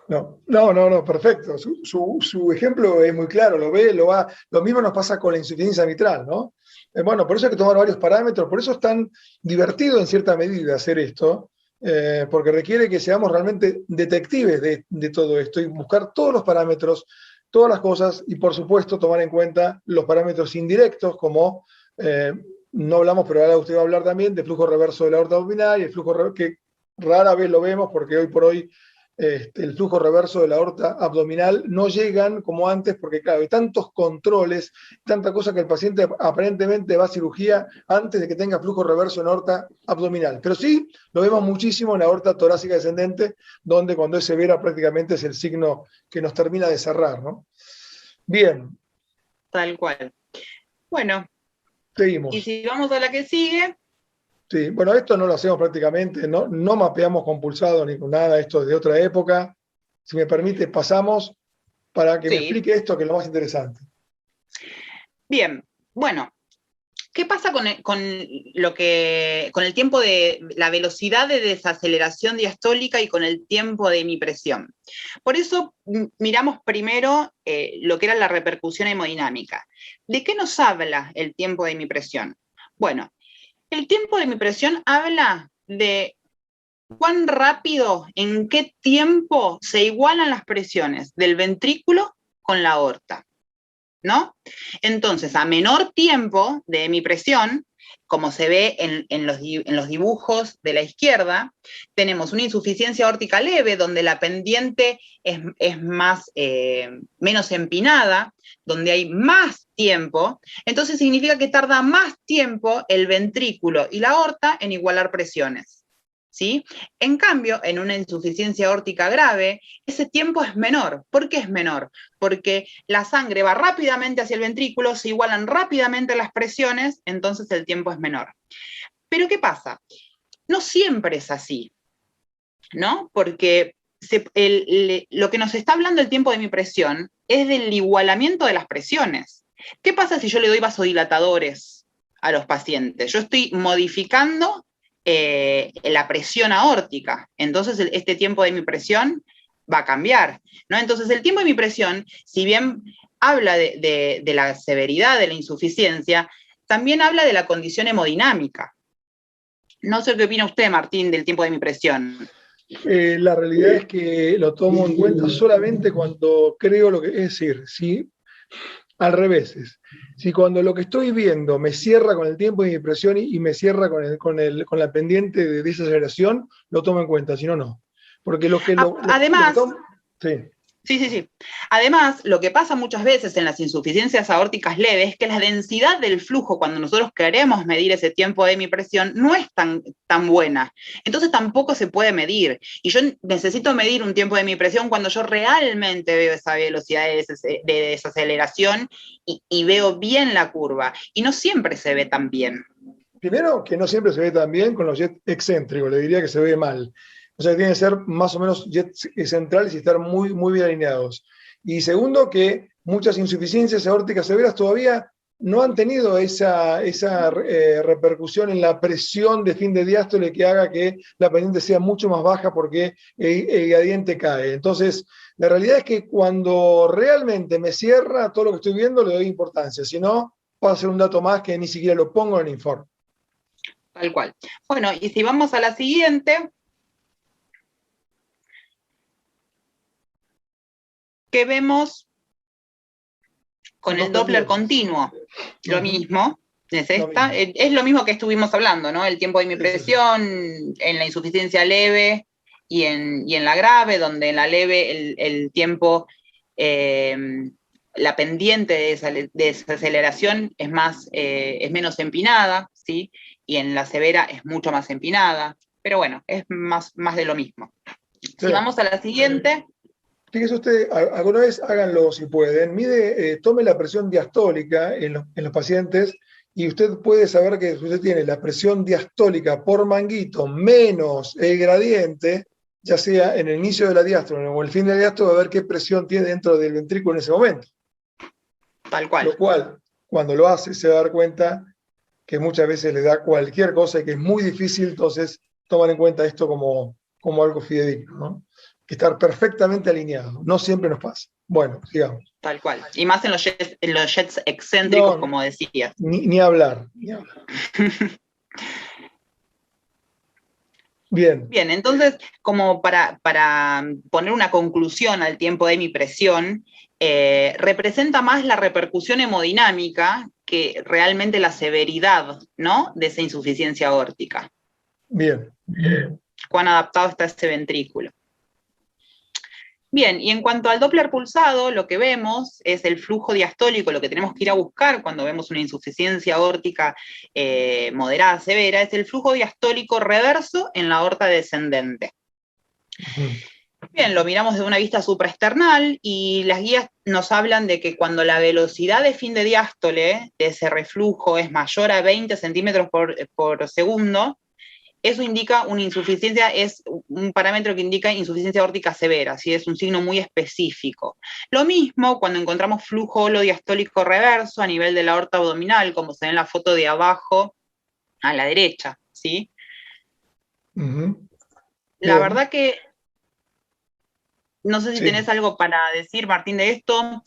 No, perfecto. Su ejemplo es muy claro, lo ve, lo va. Lo mismo nos pasa con la insuficiencia mitral, ¿no? Bueno, por eso hay que tomar varios parámetros, por eso es tan divertido en cierta medida hacer esto, porque requiere que seamos realmente detectives de todo esto y buscar todos los parámetros, todas las cosas y por supuesto tomar en cuenta los parámetros indirectos como, no hablamos, pero ahora usted va a hablar también de flujo reverso de la aorta abdominal y el flujo que rara vez lo vemos porque hoy por hoy el flujo reverso de la aorta abdominal no llegan como antes porque, claro, hay tantos controles, tanta cosa que el paciente aparentemente va a cirugía antes de que tenga flujo reverso en aorta abdominal. Pero sí, lo vemos muchísimo en la aorta torácica descendente, donde cuando es severa prácticamente es el signo que nos termina de cerrar, ¿no? Bien. Tal cual. Bueno. Seguimos. Y si vamos a la que sigue... Sí, bueno, esto no lo hacemos prácticamente, no mapeamos con pulsado ni con nada, esto es de otra época. Si me permite, pasamos para que me explique esto, que es lo más interesante. Bien, bueno, ¿qué pasa con el tiempo de la velocidad de desaceleración diastólica y con el tiempo de hemipresión? Por eso miramos primero lo que era la repercusión hemodinámica. ¿De qué nos habla el tiempo de hemipresión? Bueno, el tiempo de hemipresión habla de cuán rápido, en qué tiempo se igualan las presiones del ventrículo con la aorta, ¿no? Entonces, a menor tiempo de hemipresión, como se ve en los dibujos de la izquierda, tenemos una insuficiencia aórtica leve, donde la pendiente es menos empinada, donde hay más tiempo, entonces significa que tarda más tiempo el ventrículo y la aorta en igualar presiones, ¿sí? En cambio, en una insuficiencia aórtica grave, ese tiempo es menor. ¿Por qué es menor? Porque la sangre va rápidamente hacia el ventrículo, se igualan rápidamente las presiones, entonces el tiempo es menor. Pero ¿qué pasa? No siempre es así, ¿no? Porque lo que nos está hablando el tiempo de hemipresión es del igualamiento de las presiones. ¿Qué pasa si yo le doy vasodilatadores a los pacientes? Yo estoy modificando la presión aórtica, entonces este tiempo de hemipresión va a cambiar, ¿no? Entonces el tiempo de hemipresión, si bien habla de la severidad de la insuficiencia, también habla de la condición hemodinámica. No sé qué opina usted, Martín, del tiempo de hemipresión. La realidad es que lo tomo en cuenta solamente cuando creo lo que es decir, ¿sí? Al revés, si cuando lo que estoy viendo me cierra con el tiempo de hemipresión y me cierra con la pendiente de desaceleración, lo tomo en cuenta, si no, no. Porque además, sí. Sí. Además, lo que pasa muchas veces en las insuficiencias aórticas leves es que la densidad del flujo, cuando nosotros queremos medir ese tiempo de hemipresión, no es tan buena. Entonces tampoco se puede medir. Y yo necesito medir un tiempo de hemipresión cuando yo realmente veo esa velocidad de desaceleración y veo bien la curva. Y no siempre se ve tan bien. Primero, que no siempre se ve tan bien con los jets excéntricos, le diría que se ve mal. O sea, que tienen que ser más o menos jets centrales y estar muy, muy bien alineados. Y segundo, que muchas insuficiencias aórticas severas todavía no han tenido esa repercusión en la presión de fin de diástole que haga que la pendiente sea mucho más baja porque el gradiente cae. Entonces, la realidad es que cuando realmente me cierra todo lo que estoy viendo, le doy importancia. Si no, va a ser un dato más que ni siquiera lo pongo en el informe. Tal cual. Bueno, y si vamos a la siguiente, que vemos con el Doppler continuo, lo mismo, es esta, es lo mismo que estuvimos hablando, ¿no? El tiempo de hemipresión en la insuficiencia leve y en la grave, donde en la leve el tiempo, la pendiente de desaceleración es menos empinada, ¿sí? Y en la severa es mucho más empinada, pero bueno, es más de lo mismo. Sí. Si vamos a la siguiente. Fíjese usted, alguna vez háganlo si pueden, tome la presión diastólica en los pacientes y usted puede saber que si usted tiene la presión diastólica por manguito menos el gradiente, ya sea en el inicio de la diástole o el fin de la diástole, va a ver qué presión tiene dentro del ventrículo en ese momento. Tal cual. Lo cual, cuando lo hace, se va a dar cuenta que muchas veces le da cualquier cosa y que es muy difícil, entonces, tomar en cuenta esto como algo fidedigno, ¿no? Que estar perfectamente alineado. No siempre nos pasa. Bueno, sigamos. Tal cual. Y más en los jets excéntricos, No, como decías. ni hablar, ni hablar. Bien. Bien, entonces, como para poner una conclusión al tiempo de mi presión, representa más la repercusión hemodinámica que realmente la severidad, ¿no?, de esa insuficiencia aórtica. Bien. Cuán adaptado está ese ventrículo. Bien, y en cuanto al Doppler pulsado, lo que vemos es el flujo diastólico, lo que tenemos que ir a buscar cuando vemos una insuficiencia aórtica moderada, severa, es el flujo diastólico reverso en la aorta descendente. Bien, lo miramos de una vista supraesternal y las guías nos hablan de que cuando la velocidad de fin de diástole de ese reflujo es mayor a 20 centímetros por segundo, eso indica una insuficiencia, es un parámetro que indica insuficiencia aórtica severa, ¿sí? Es un signo muy específico. Lo mismo cuando encontramos flujo holodiastólico reverso a nivel de la aorta abdominal, como se ve en la foto de abajo a la derecha, ¿sí? La verdad que, no sé si tenés algo para decir, Martín, de esto.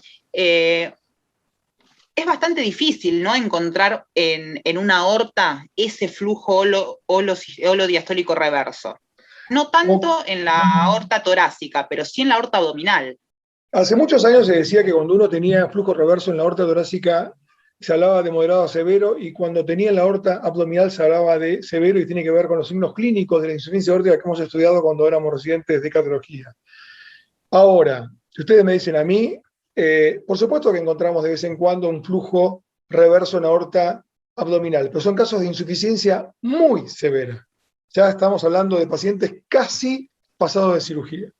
Es bastante difícil, ¿no?, encontrar en una aorta ese flujo holodiastólico reverso. No tanto en la aorta torácica, pero sí en la aorta abdominal. Hace muchos años se decía que cuando uno tenía flujo reverso en la aorta torácica se hablaba de moderado a severo, y cuando tenía en la aorta abdominal se hablaba de severo, y tiene que ver con los signos clínicos de la insuficiencia aórtica que hemos estudiado cuando éramos residentes de cardiología. Ahora, si ustedes me dicen a mí, por supuesto que encontramos de vez en cuando un flujo reverso en aorta abdominal, pero son casos de insuficiencia muy severa. Ya estamos hablando de pacientes casi pasados de cirugía.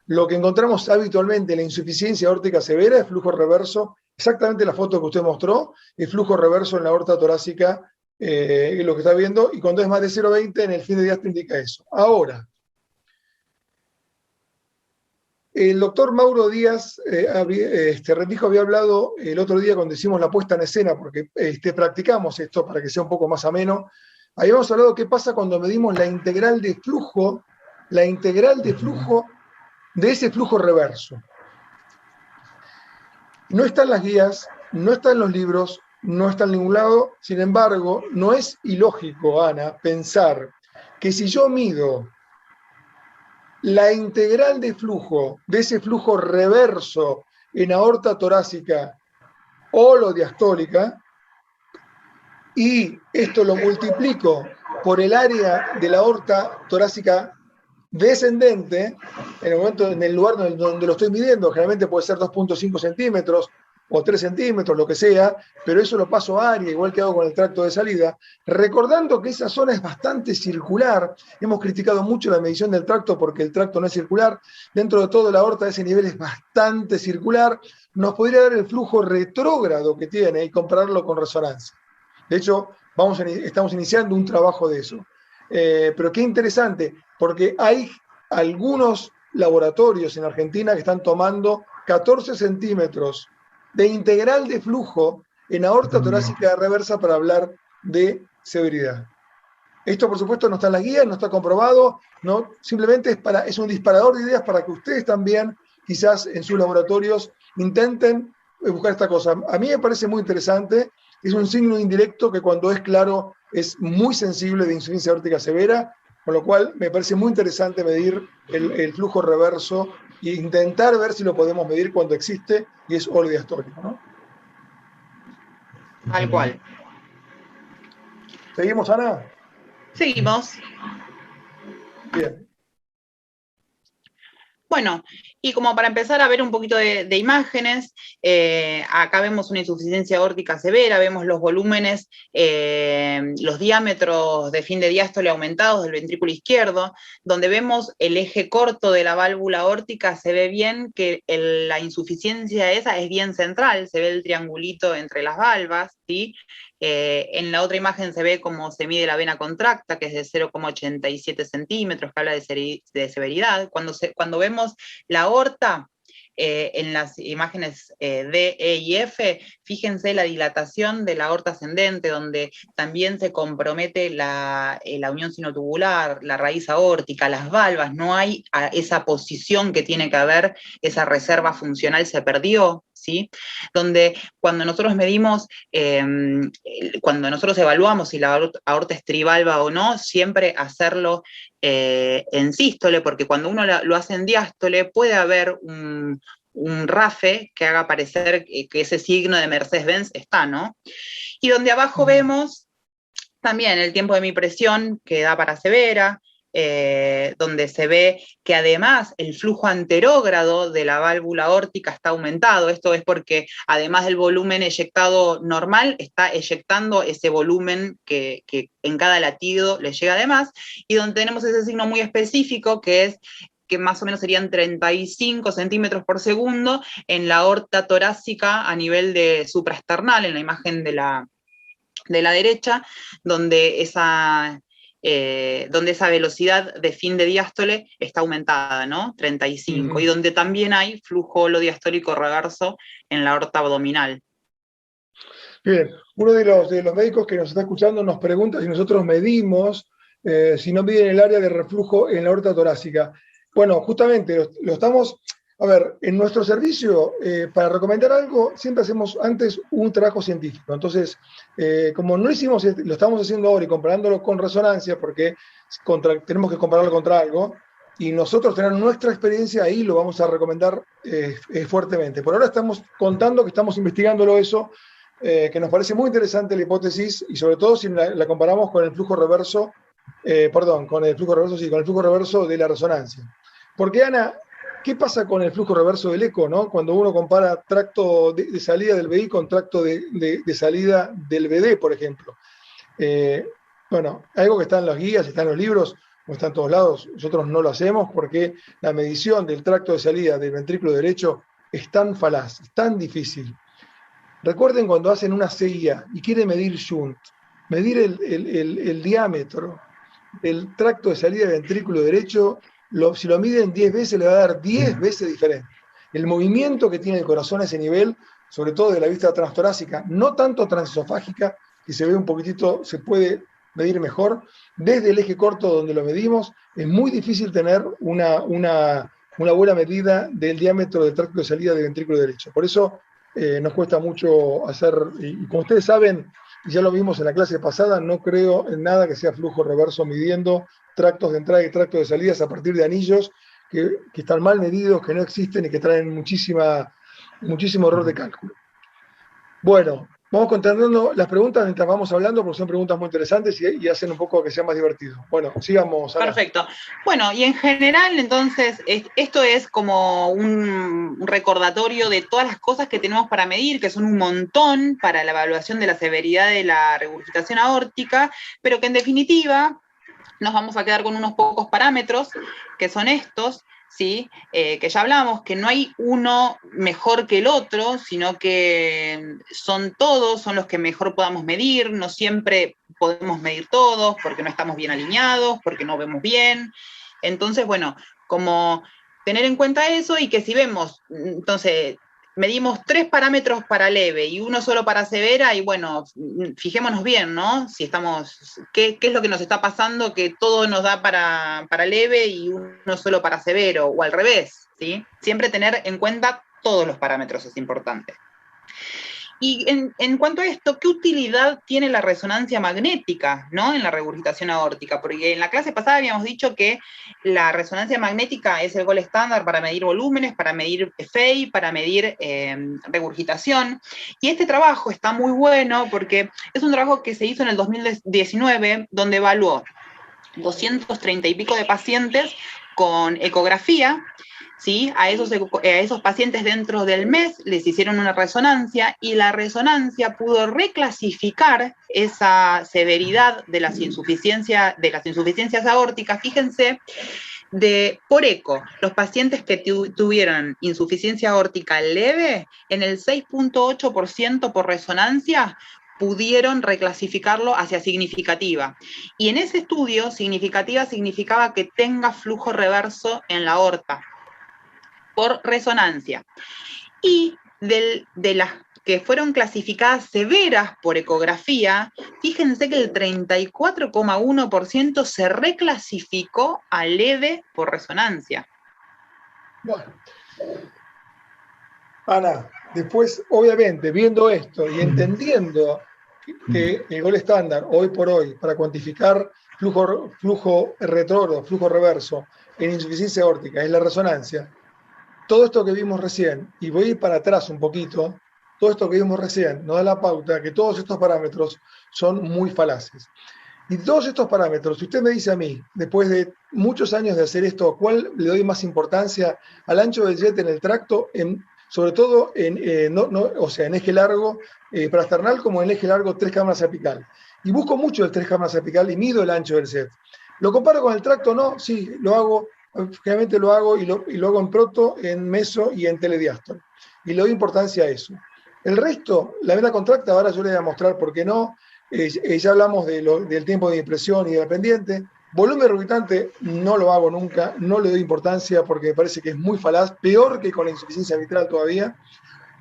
Lo que encontramos habitualmente en la insuficiencia aórtica severa es flujo reverso, exactamente la foto que usted mostró, el flujo reverso en la aorta torácica, lo que está viendo, y cuando es más de 0,20 en el fin de diástole indica eso. Ahora, el doctor Mauro Díaz Rendijo había hablado el otro día cuando hicimos la puesta en escena, porque practicamos esto para que sea un poco más ameno. Habíamos hablado qué pasa cuando medimos la integral de flujo de ese flujo reverso. No está en las guías, no está en los libros, no está en ningún lado. Sin embargo, no es ilógico, Ana, pensar que si yo mido la integral de flujo, de ese flujo reverso en aorta torácica holodiastólica, y esto lo multiplico por el área de la aorta torácica descendente, en el lugar donde lo estoy midiendo, generalmente puede ser 2,5 centímetros o 3 centímetros, lo que sea, pero eso lo paso a área, igual que hago con el tracto de salida, recordando que esa zona es bastante circular. Hemos criticado mucho la medición del tracto porque el tracto no es circular. Dentro de todo, la aorta de ese nivel es bastante circular. Nos podría dar el flujo retrógrado que tiene y compararlo con resonancia. De hecho, estamos iniciando un trabajo de eso. Pero qué interesante, porque hay algunos laboratorios en Argentina que están tomando 14 centímetros de integral de flujo en aorta torácica reversa para hablar de severidad. Esto, por supuesto, no está en la guía, no está comprobado, no, simplemente es un disparador de ideas para que ustedes también, quizás en sus laboratorios, intenten buscar esta cosa. A mí me parece muy interesante, es un signo indirecto que cuando es claro es muy sensible de insuficiencia aórtica severa, con lo cual me parece muy interesante medir el flujo reverso e intentar ver si lo podemos medir cuando existe y es holodiastólico, ¿no? Tal cual. ¿Seguimos, Ana? Seguimos. Bien. Bueno, y como para empezar a ver un poquito de imágenes, acá vemos una insuficiencia aórtica severa, vemos los volúmenes, los diámetros de fin de diástole aumentados del ventrículo izquierdo, donde vemos el eje corto de la válvula aórtica, se ve bien que la insuficiencia esa es bien central, se ve el triangulito entre las valvas, ¿sí? En la otra imagen se ve cómo se mide la vena contracta, que es de 0,87 centímetros, que habla de severidad. Cuando vemos la aorta, en las imágenes D, E y F, fíjense la dilatación de la aorta ascendente, donde también se compromete la unión sinotubular, la raíz aórtica, las valvas, no hay esa posición que tiene que haber, esa reserva funcional se perdió, ¿sí? Donde cuando nosotros medimos, cuando nosotros evaluamos si la aorta es trivalva o no, siempre hacerlo en sístole, porque cuando uno lo hace en diástole puede haber un RAFE que haga parecer que ese signo de Mercedes-Benz está, ¿no? Y donde abajo vemos también el tiempo de mi presión que da para severa, donde se ve que además el flujo anterógrado de la válvula aórtica está aumentado. Esto es porque además del volumen eyectado normal, está eyectando ese volumen que en cada latido le llega además, y donde tenemos ese signo muy específico que más o menos serían 35 centímetros por segundo en la aorta torácica a nivel de supraesternal, en la imagen de la derecha, donde esa velocidad de fin de diástole está aumentada, ¿no? 35, y donde también hay flujo holodiastólico reverso en la aorta abdominal. Bien, uno de los médicos que nos está escuchando nos pregunta si nosotros medimos, si no miden el área de reflujo en la aorta torácica. Bueno, justamente lo estamos, a ver, en nuestro servicio, para recomendar algo, siempre hacemos antes un trabajo científico. Entonces, como no hicimos, lo estamos haciendo ahora y comparándolo con resonancia, porque tenemos que compararlo contra algo, y nosotros tener nuestra experiencia ahí lo vamos a recomendar fuertemente. Por ahora estamos contando que estamos investigándolo eso, que nos parece muy interesante la hipótesis, y sobre todo si la comparamos con el flujo reverso, con el flujo reverso de la resonancia. Porque, Ana, ¿qué pasa con el flujo reverso del eco, ¿no? Cuando uno compara tracto de salida del BI con tracto de salida del BD, por ejemplo? Bueno, algo que está en las guías, está en los libros, no está en todos lados, nosotros no lo hacemos porque la medición del tracto de salida del ventrículo derecho es tan falaz, es tan difícil. Recuerden cuando hacen una CIA y quieren medir shunt, medir el diámetro del tracto de salida del ventrículo derecho, si lo miden 10 veces le va a dar 10 veces diferente. El movimiento que tiene el corazón a ese nivel, sobre todo de la vista transtorácica, no tanto transesofágica, que se ve un poquitito, se puede medir mejor, desde el eje corto donde lo medimos, es muy difícil tener una buena medida del diámetro del tracto de salida del ventrículo derecho. Por eso nos cuesta mucho hacer, y como ustedes saben, y ya lo vimos en la clase pasada, no creo en nada que sea flujo reverso midiendo tractos de entrada y tractos de salidas a partir de anillos que están mal medidos, que no existen y que traen muchísimo error de cálculo. Bueno, vamos contando las preguntas mientras vamos hablando, porque son preguntas muy interesantes y hacen un poco que sea más divertido. Bueno, sigamos. Ana. Perfecto. Bueno, y en general, entonces, esto es como un recordatorio de todas las cosas que tenemos para medir, que son un montón para la evaluación de la severidad de la regurgitación aórtica, pero que en definitiva nos vamos a quedar con unos pocos parámetros, que son estos, ¿sí? Que ya hablamos, que no hay uno mejor que el otro, sino que son todos, son los que mejor podamos medir, no siempre podemos medir todos, porque no estamos bien alineados, porque no vemos bien. Entonces, bueno, como tener en cuenta eso, y que si vemos, entonces, medimos 3 parámetros para leve y uno solo para severa, y bueno, fijémonos bien, ¿no? Si estamos, ¿qué es lo que nos está pasando? Que todo nos da para leve y uno solo para severo, o al revés, ¿sí? Siempre tener en cuenta todos los parámetros es importante. Y en cuanto a esto, ¿qué utilidad tiene la resonancia magnética, ¿no? En la regurgitación aórtica? Porque en la clase pasada habíamos dicho que la resonancia magnética es el gold estándar para medir volúmenes, para medir FEI, para medir regurgitación. Y este trabajo está muy bueno porque es un trabajo que se hizo en el 2019, donde evaluó 230 y pico de pacientes con ecografía. ¿Sí? A esos pacientes dentro del mes les hicieron una resonancia, y la resonancia pudo reclasificar esa severidad de las insuficiencias aórticas. Fíjense, por eco, los pacientes que tuvieron insuficiencia aórtica leve, en el 6.8% por resonancia, pudieron reclasificarlo hacia significativa. Y en ese estudio, significativa significaba que tenga flujo reverso en la aorta. por resonancia. Y de las que fueron clasificadas severas por ecografía, fíjense que el 34,1% se reclasificó a leve por resonancia. Bueno. Ana, después, obviamente, viendo esto y entendiendo que el gol estándar, hoy por hoy, para cuantificar flujo retrógrado, flujo reverso, en insuficiencia aórtica, es la resonancia, todo esto que vimos recién, y voy a ir para atrás un poquito, todo esto que vimos recién nos da la pauta que todos estos parámetros son muy falaces. Y todos estos parámetros, si usted me dice a mí, después de muchos años de hacer esto, ¿cuál le doy más importancia? Al ancho del jet en el tracto, sobre todo en eje largo parasternal, como en eje largo 3 cámaras apical. Y busco mucho el 3 cámaras apical y mido el ancho del jet. ¿Lo comparo con el tracto? No, sí, lo hago, generalmente lo hago y lo hago en proto, en meso y en telediástolo. Y le doy importancia a eso. El resto, la vena contracta, ahora yo le voy a mostrar por qué no. Ya hablamos del tiempo de impresión y de la pendiente. Volumen reorbitante no lo hago nunca, no le doy importancia porque me parece que es muy falaz, peor que con la insuficiencia mitral todavía.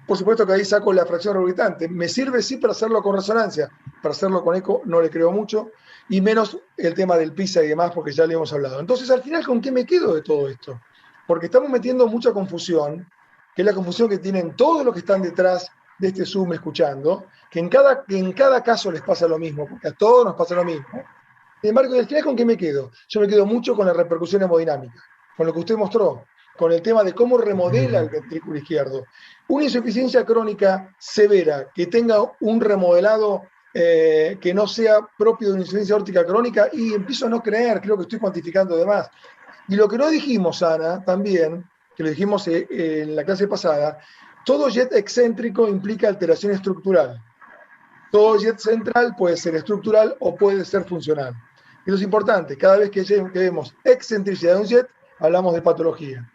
Por supuesto que ahí saco la fracción reorbitante. Me sirve sí para hacerlo con resonancia, para hacerlo con eco no le creo mucho, y menos el tema del PISA y demás porque ya le hemos hablado. Entonces, al final, ¿con qué me quedo de todo esto? Porque estamos metiendo mucha confusión, que es la confusión que tienen todos los que están detrás de este Zoom escuchando, que en cada caso les pasa lo mismo, porque a todos nos pasa lo mismo. Sin embargo, al final, ¿con qué me quedo? Yo me quedo mucho con la repercusión hemodinámica, con lo que usted mostró, con el tema de cómo remodela el ventrículo izquierdo. Una insuficiencia crónica severa que tenga un remodelado que no sea propio de una insuficiencia aórtica crónica, y empiezo a no creer, creo que estoy cuantificando de más. Y lo que no dijimos, Ana, también, que lo dijimos en la clase pasada, todo jet excéntrico implica alteración estructural. Todo jet central puede ser estructural o puede ser funcional. Y eso es importante, cada vez que vemos excentricidad de un jet, hablamos de patología.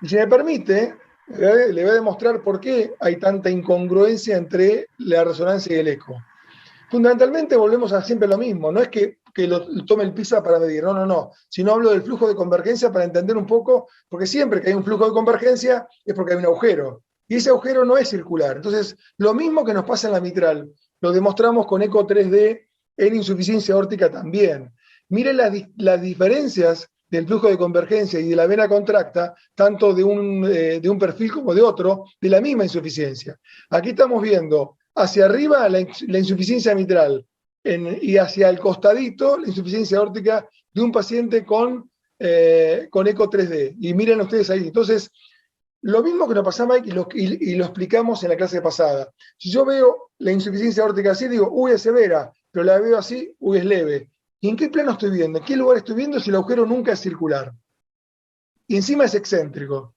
Y si me permite, le voy a demostrar por qué hay tanta incongruencia entre la resonancia y el eco. Fundamentalmente volvemos a siempre lo mismo, no es que lo tome el PISA para medir, no, sino hablo del flujo de convergencia para entender un poco, porque siempre que hay un flujo de convergencia es porque hay un agujero, y ese agujero no es circular. Entonces, lo mismo que nos pasa en la mitral, lo demostramos con eco 3D en insuficiencia aórtica también. Miren las diferencias del flujo de convergencia y de la vena contracta, tanto de un perfil como de otro, de la misma insuficiencia. Aquí estamos viendo hacia arriba la insuficiencia mitral y hacia el costadito la insuficiencia aórtica de un paciente con eco 3D. Y miren ustedes ahí. Entonces, lo mismo que nos pasa, Mike, y lo explicamos en la clase pasada. Si yo veo la insuficiencia aórtica así, digo, uy, es severa, pero la veo así, uy, es leve. ¿Y en qué plano estoy viendo? ¿En qué lugar estoy viendo si el agujero nunca es circular? Y encima es excéntrico.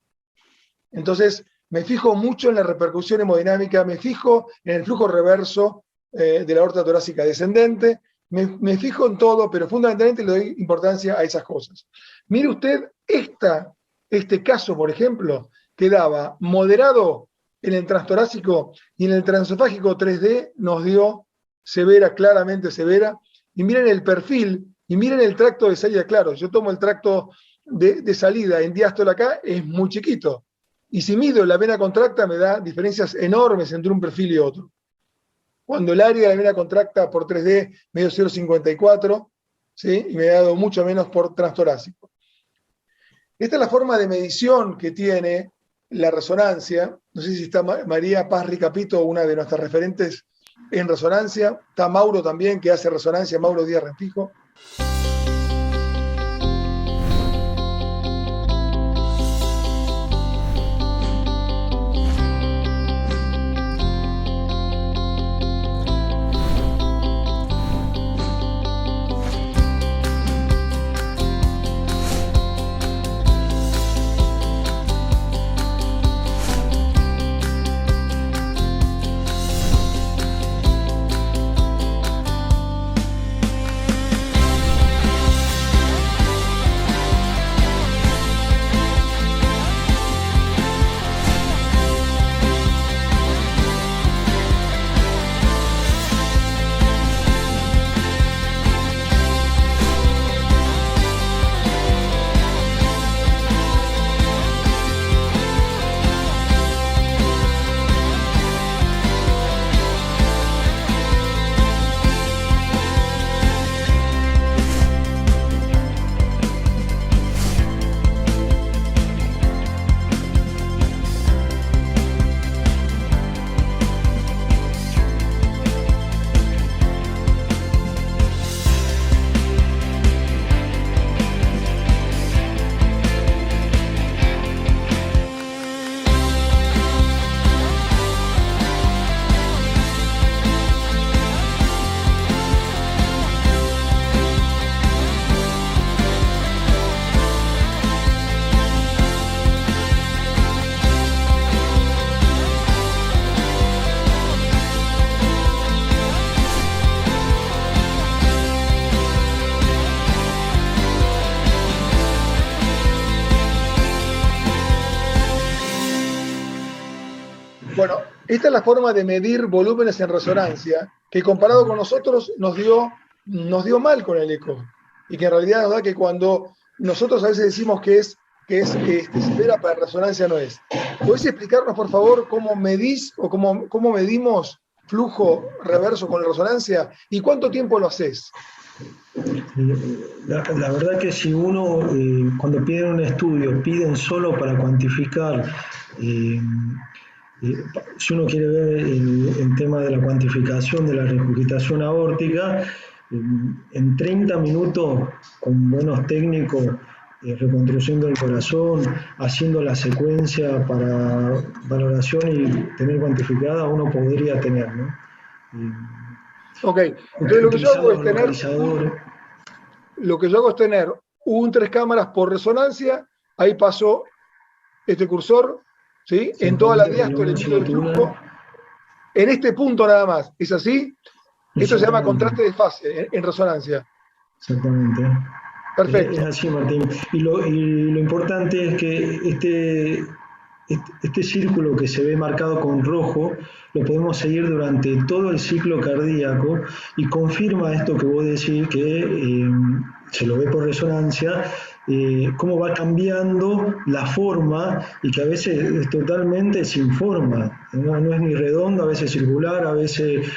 Entonces, me fijo mucho en la repercusión hemodinámica, me fijo en el flujo reverso de la aorta torácica descendente, me fijo en todo, pero fundamentalmente le doy importancia a esas cosas. Mire usted este caso, por ejemplo, que daba moderado en el transtorácico y en el transesofágico 3D nos dio severa, claramente severa. Y miren el perfil, y miren el tracto de salida, claro, yo tomo el tracto de salida en diástole acá, es muy chiquito. Y si mido la vena contracta me da diferencias enormes entre un perfil y otro. Cuando el área de la vena contracta por 3D me dio 0,54, ¿sí? Y me ha dado mucho menos por transtorácico. Esta es la forma de medición que tiene la resonancia. No sé si está María Paz Ricapito, una de nuestras referentes en resonancia. Está Mauro también, que hace resonancia, Mauro Díaz Rentijo. esta es la forma de medir volúmenes en resonancia, que comparado con nosotros nos dio mal con el eco. Y que en realidad nos da que cuando nosotros a veces decimos que severa para resonancia no es. ¿Podés explicarnos, por favor, cómo medís o cómo medimos flujo reverso con resonancia y cuánto tiempo lo haces? La verdad que si uno, cuando piden un estudio, piden solo para cuantificar, si uno quiere ver el tema de la cuantificación de la regurgitación aórtica, en 30 minutos, con buenos técnicos, reconstruyendo el corazón, haciendo la secuencia para valoración y tener cuantificada, uno podría tener, ¿no? Ok, entonces lo que yo hago es tener un 3 cámaras por resonancia, ahí pasó este cursor, ¿sí? En toda la diástole mido el flujo, en este punto nada más, ¿es así? Esto se llama contraste de fase en resonancia. Exactamente. Perfecto. Es así, Martín. Y lo importante es que este círculo que se ve marcado con rojo lo podemos seguir durante todo el ciclo cardíaco y confirma esto que vos decís, que se lo ve por resonancia, cómo va cambiando la forma y que a veces es totalmente sin forma, no es ni redondo, a veces circular, a veces...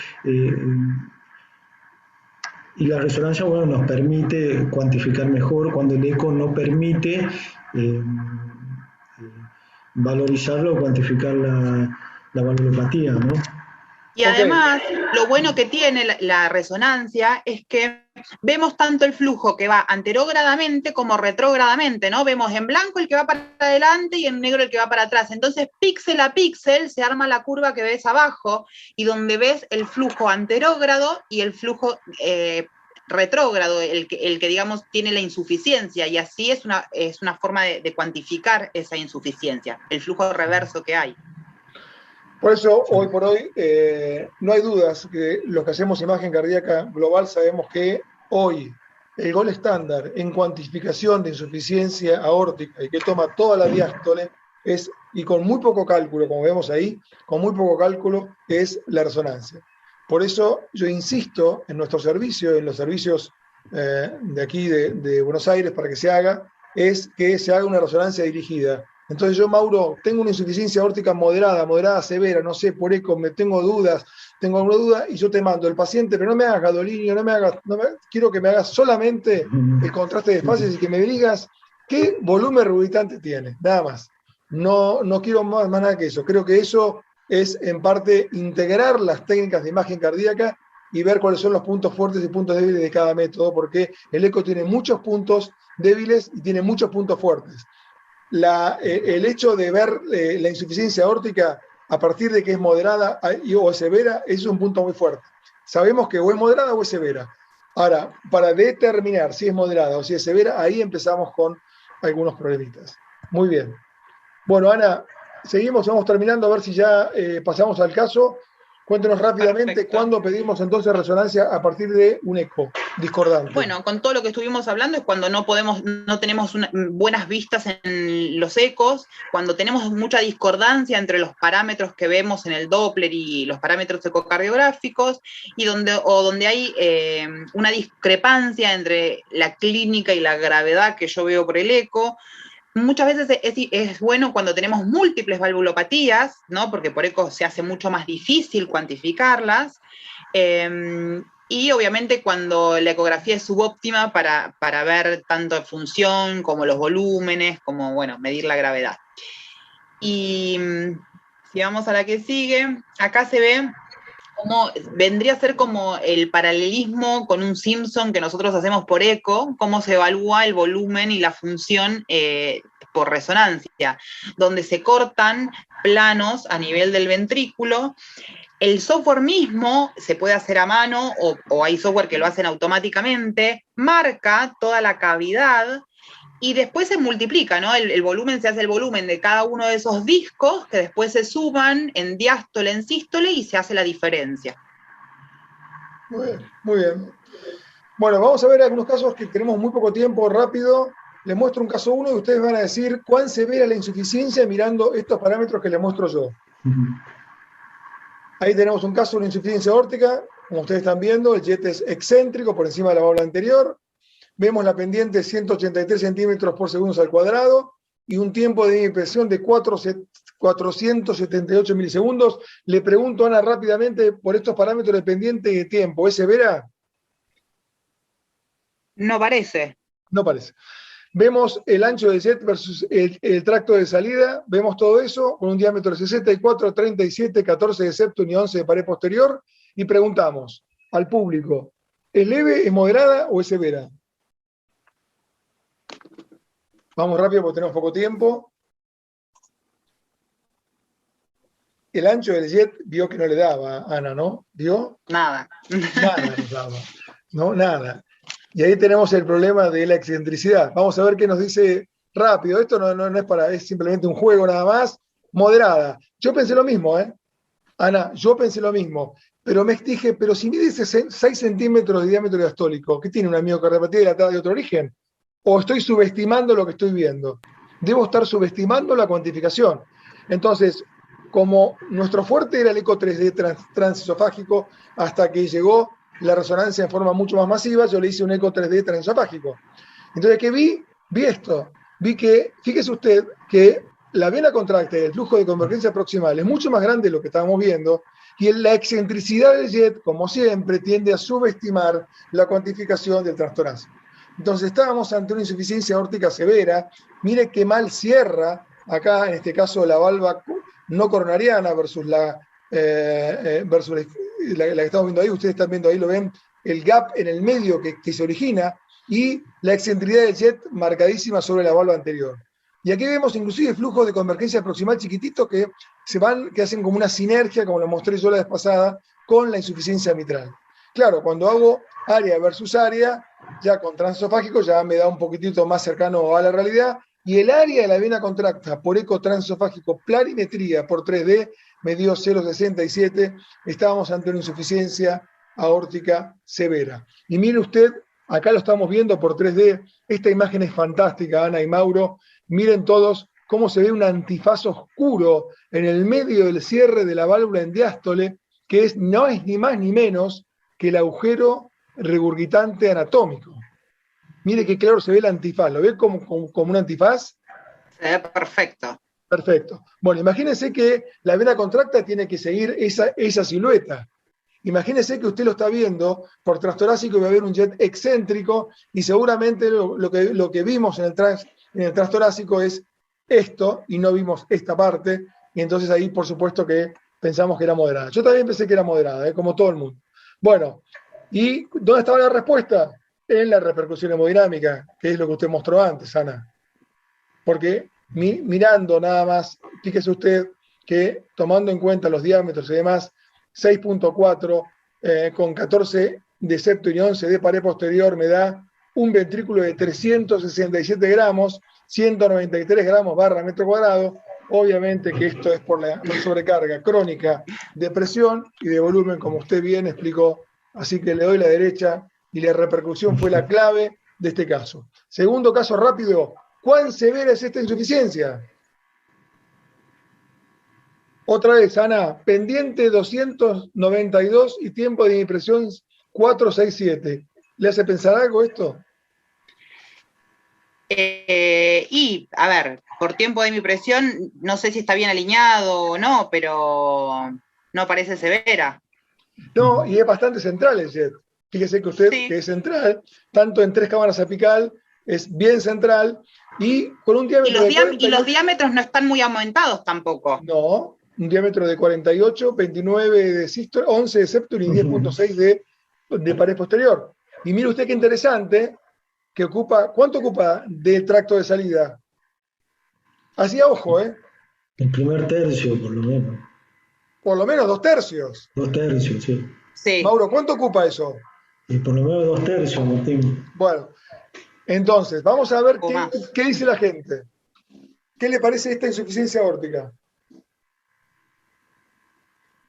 y la resonancia, bueno, nos permite cuantificar mejor cuando el eco no permite valorizarlo o cuantificar la valvulopatía, ¿no? Y además, lo bueno que tiene la resonancia es que vemos tanto el flujo que va anterógradamente como retrógradamente, ¿no? Vemos en blanco el que va para adelante y en negro el que va para atrás. Entonces, píxel a píxel se arma la curva que ves abajo y donde ves el flujo anterógrado y el flujo retrógrado, el que digamos tiene la insuficiencia, y así es una forma de cuantificar esa insuficiencia, el flujo reverso que hay. Por eso, hoy por hoy, no hay dudas que los que hacemos imagen cardíaca global sabemos que hoy el gol estándar en cuantificación de insuficiencia aórtica y que toma toda la diástole y con muy poco cálculo, como vemos ahí, con muy poco cálculo, es la resonancia. Por eso yo insisto en nuestro servicio, en los servicios de aquí de Buenos Aires para que se haga, es que se haga una resonancia dirigida. Entonces yo, Mauro, tengo una insuficiencia aórtica moderada, severa, no sé, por eco, tengo alguna duda y yo te mando el paciente, pero no me hagas gadolinio, quiero que me hagas solamente el contraste de fases y que me digas qué volumen regurgitante tiene, nada más. No quiero más nada que eso. Creo que eso es en parte integrar las técnicas de imagen cardíaca y ver cuáles son los puntos fuertes y puntos débiles de cada método, porque el eco tiene muchos puntos débiles y tiene muchos puntos fuertes. El hecho de ver la insuficiencia aórtica a partir de que es moderada o es severa es un punto muy fuerte. Sabemos que o es moderada o es severa. Ahora, para determinar si es moderada o si es severa, ahí empezamos con algunos problemitas. Muy bien. Bueno, Ana, seguimos, vamos terminando a ver si ya pasamos al caso. Cuéntenos rápidamente. Perfecto. ¿Cuándo pedimos entonces resonancia a partir de un eco discordante? Bueno, con todo lo que estuvimos hablando es cuando no tenemos buenas vistas en los ecos, cuando tenemos mucha discordancia entre los parámetros que vemos en el Doppler y los parámetros ecocardiográficos, y donde hay una discrepancia entre la clínica y la gravedad que yo veo por el eco. Muchas veces es bueno cuando tenemos múltiples valvulopatías, ¿no? Porque por eco se hace mucho más difícil cuantificarlas. Y obviamente cuando la ecografía es subóptima para ver tanto función como los volúmenes, como, bueno, medir la gravedad. Y si vamos a la que sigue, acá se ve cómo vendría a ser como el paralelismo con un Simpson que nosotros hacemos por eco, cómo se evalúa el volumen y la función por resonancia, donde se cortan planos a nivel del ventrículo. El software mismo se puede hacer a mano o hay software que lo hacen automáticamente, marca toda la cavidad y después se multiplica, ¿no? El volumen, se hace el volumen de cada uno de esos discos que después se suman en diástole, en sístole y se hace la diferencia. Muy bien, muy bien. Bueno, vamos a ver algunos casos que tenemos muy poco tiempo, rápido. Les muestro un caso 1 y ustedes van a decir cuán severa la insuficiencia mirando estos parámetros que les muestro yo. Ahí tenemos un caso de una insuficiencia aórtica, como ustedes están viendo, el jet es excéntrico por encima de la válvula anterior. Vemos la pendiente 183 centímetros por segundo al cuadrado y un tiempo de impresión de 478 milisegundos. Le pregunto, Ana, rápidamente por estos parámetros de pendiente y de tiempo. ¿Es severa? No parece. No parece. Vemos el ancho del jet versus el tracto de salida. Vemos todo eso con un diámetro de 64, 37, 14 de septum y 11 de pared posterior. Y preguntamos al público, ¿es leve, es moderada o es severa? Vamos rápido porque tenemos poco tiempo. El ancho del jet vio que no le daba, Ana, ¿no? ¿Vio? Nada. Nada le daba. No, nada. Y ahí tenemos el problema de la excentricidad. Vamos a ver qué nos dice rápido. Esto no es para, es simplemente un juego nada más. Moderada. Yo pensé lo mismo, ¿eh? Ana, yo pensé lo mismo. Pero me dije, pero si mide 6 centímetros de diámetro diastólico, ¿qué tiene una miocardiopatía dilatada de otro origen? ¿O estoy subestimando lo que estoy viendo? Debo estar subestimando la cuantificación. Entonces, como nuestro fuerte era el eco 3D transesofágico, hasta que llegó la resonancia en forma mucho más masiva, yo le hice un eco 3D transesofágico. Entonces, ¿qué vi? Vi esto. Vi que, fíjese usted, que la vena contracta y el flujo de convergencia proximal es mucho más grande de lo que estábamos viendo, y la excentricidad del jet, como siempre, tiende a subestimar la cuantificación del transtorácico. Entonces estábamos ante una insuficiencia aórtica severa. Mire qué mal cierra acá, en este caso, la valva no coronariana versus la que estamos viendo ahí. Ustedes están viendo ahí, lo ven, el gap en el medio que se origina y la excentricidad del jet marcadísima sobre la valva anterior. Y aquí vemos inclusive flujos de convergencia proximal chiquititos que hacen como una sinergia, como lo mostré yo la vez pasada, con la insuficiencia mitral. Claro, cuando hago área versus área, ya con transesofágico ya me da un poquitito más cercano a la realidad, y el área de la vena contracta por eco transesofágico planimetría por 3D me dio 0,67, estábamos ante una insuficiencia aórtica severa. Y mire usted, acá lo estamos viendo por 3D, esta imagen es fantástica, Ana y Mauro, miren todos cómo se ve un antifaz oscuro en el medio del cierre de la válvula en diástole, que no es ni más ni menos que el agujero regurgitante anatómico. Mire qué claro se ve el antifaz. ¿Lo ve como un antifaz? Se ve perfecto. Perfecto. Bueno, imagínense que la vena contracta tiene que seguir esa silueta. Imagínense que usted lo está viendo por transtorácico y va a haber un jet excéntrico y seguramente lo que vimos en el transtorácico es esto y no vimos esta parte, y entonces ahí por supuesto que pensamos que era moderada. Yo también pensé que era moderada, como todo el mundo. Bueno, ¿y dónde estaba la respuesta? En la repercusión hemodinámica, que es lo que usted mostró antes, Ana. Porque mirando nada más, fíjese usted que tomando en cuenta los diámetros y demás, 6.4 con 14 de septo y 11 de pared posterior me da un ventrículo de 367 gramos, 193 gramos barra metro cuadrado. Obviamente que esto es por la sobrecarga crónica de presión y de volumen, como usted bien explicó. Así que le doy la derecha y la repercusión fue la clave de este caso. Segundo caso rápido. ¿Cuán severa es esta insuficiencia? Otra vez, Ana, pendiente 292 y tiempo de impresión 467. ¿Le hace pensar algo esto? Y, a ver, por tiempo de mi presión, no sé si está bien alineado o no, pero no parece severa. No, y es bastante central el jet. Fíjese que usted, sí, que es central, tanto en 3 cámaras apical, es bien central, y con un diámetro y los diámetros no están muy aumentados tampoco. No, un diámetro de 48, 29 de sístole, 11 de septum y 10.6 de pared posterior. Y mire usted qué interesante, que ocupa, ¿cuánto ocupa del tracto de salida? Así a ojo, ¿eh? El primer tercio, por lo menos. Por lo menos 2/3. 2/3, sí. Sí. Mauro, ¿cuánto ocupa eso? Y por lo menos 2/3, Martín. Bueno, entonces, vamos a ver qué dice la gente. ¿Qué le parece esta insuficiencia aórtica?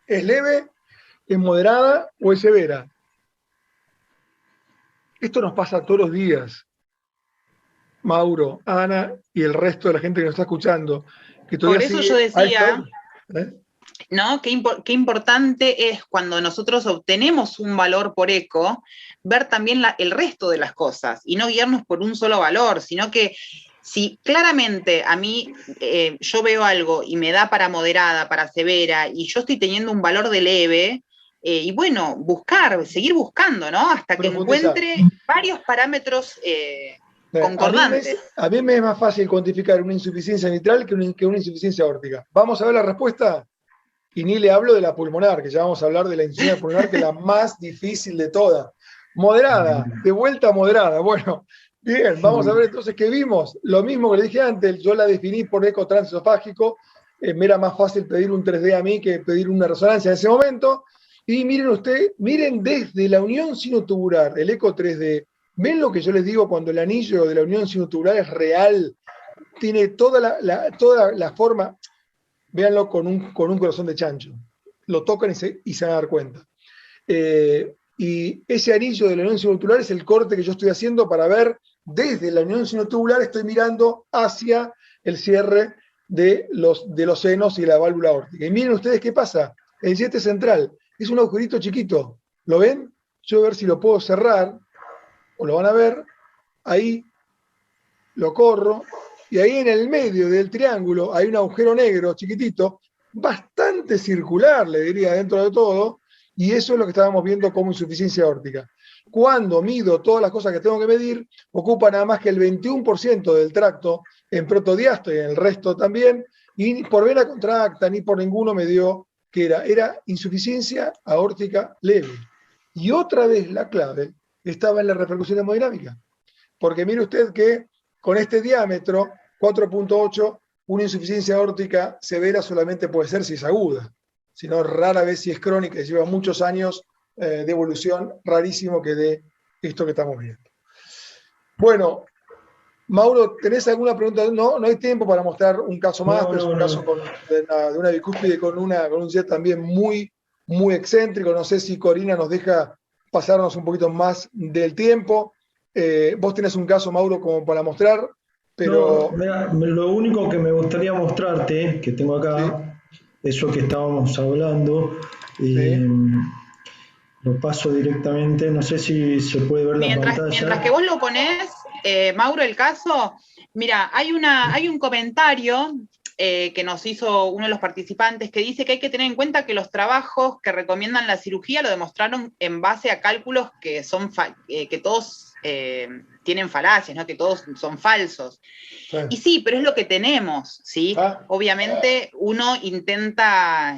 ¿Es leve, es moderada o es severa? Esto nos pasa todos los días. Mauro, Ana y el resto de la gente que nos está escuchando. Que por eso yo decía ¿no? Qué importante es cuando nosotros obtenemos un valor por eco, ver también el resto de las cosas y no guiarnos por un solo valor, sino que si claramente a mí yo veo algo y me da para moderada, para severa, y yo estoy teniendo un valor de leve, y bueno, seguir buscando, ¿no? Hasta que Profundizar. encuentre varios parámetros concordantes. A mí me es más fácil cuantificar una insuficiencia mitral que una insuficiencia aórtica. Vamos a ver la respuesta. Y ni le hablo de la pulmonar, que ya vamos a hablar de la insuficiencia pulmonar, que es la más difícil de todas. Moderada, de vuelta moderada. Bueno, bien, vamos a ver entonces qué vimos. Lo mismo que le dije antes, yo la definí por eco transesofágico. Me era más fácil pedir un 3D a mí que pedir una resonancia en ese momento. Y miren desde la unión sinotubular, el eco 3D. ¿Ven lo que yo les digo cuando el anillo de la unión sinotubular es real? Tiene toda la forma. Véanlo con un corazón de chancho. Lo tocan y se van a dar cuenta. Y ese anillo de la unión sinotubular es el corte que yo estoy haciendo para ver desde la unión sinotubular, estoy mirando hacia el cierre de los senos y la válvula aórtica. Y miren ustedes qué pasa. El yete central es un agujerito chiquito. ¿Lo ven? Yo voy a ver si lo puedo cerrar, o lo van a ver. Ahí lo corro. Y ahí en el medio del triángulo hay un agujero negro chiquitito, bastante circular, le diría, dentro de todo, y eso es lo que estábamos viendo como insuficiencia aórtica. Cuando mido todas las cosas que tengo que medir, ocupa nada más que el 21% del tracto en protodiástole y en el resto también, y ni por vena contracta ni por ninguno me dio que era insuficiencia aórtica leve. Y otra vez la clave estaba en la repercusión hemodinámica, porque mire usted que con este diámetro, 4.8, una insuficiencia aórtica severa solamente puede ser si es aguda, sino rara vez si es crónica, y lleva muchos años de evolución, rarísimo que dé esto que estamos viendo. Bueno, Mauro, ¿tenés alguna pregunta? No hay tiempo para mostrar un caso más, pero es un caso de una bicúspide con un jet también muy, muy excéntrico. No sé si Corina nos deja pasarnos un poquito más del tiempo. Vos tenés un caso, Mauro, como para mostrar, pero... No, mira, lo único que me gustaría mostrarte, que tengo acá, ¿sí? Eso que estábamos hablando, ¿sí? Lo paso directamente, no sé si se puede ver la pantalla. Mientras que vos lo ponés, Mauro, el caso, mira, hay un comentario que nos hizo uno de los participantes que dice que hay que tener en cuenta que los trabajos que recomiendan la cirugía lo demostraron en base a cálculos que son que todos tienen falacias, ¿no? Que todos son falsos. Sí. Y sí, pero es lo que tenemos, ¿sí? Obviamente uno intenta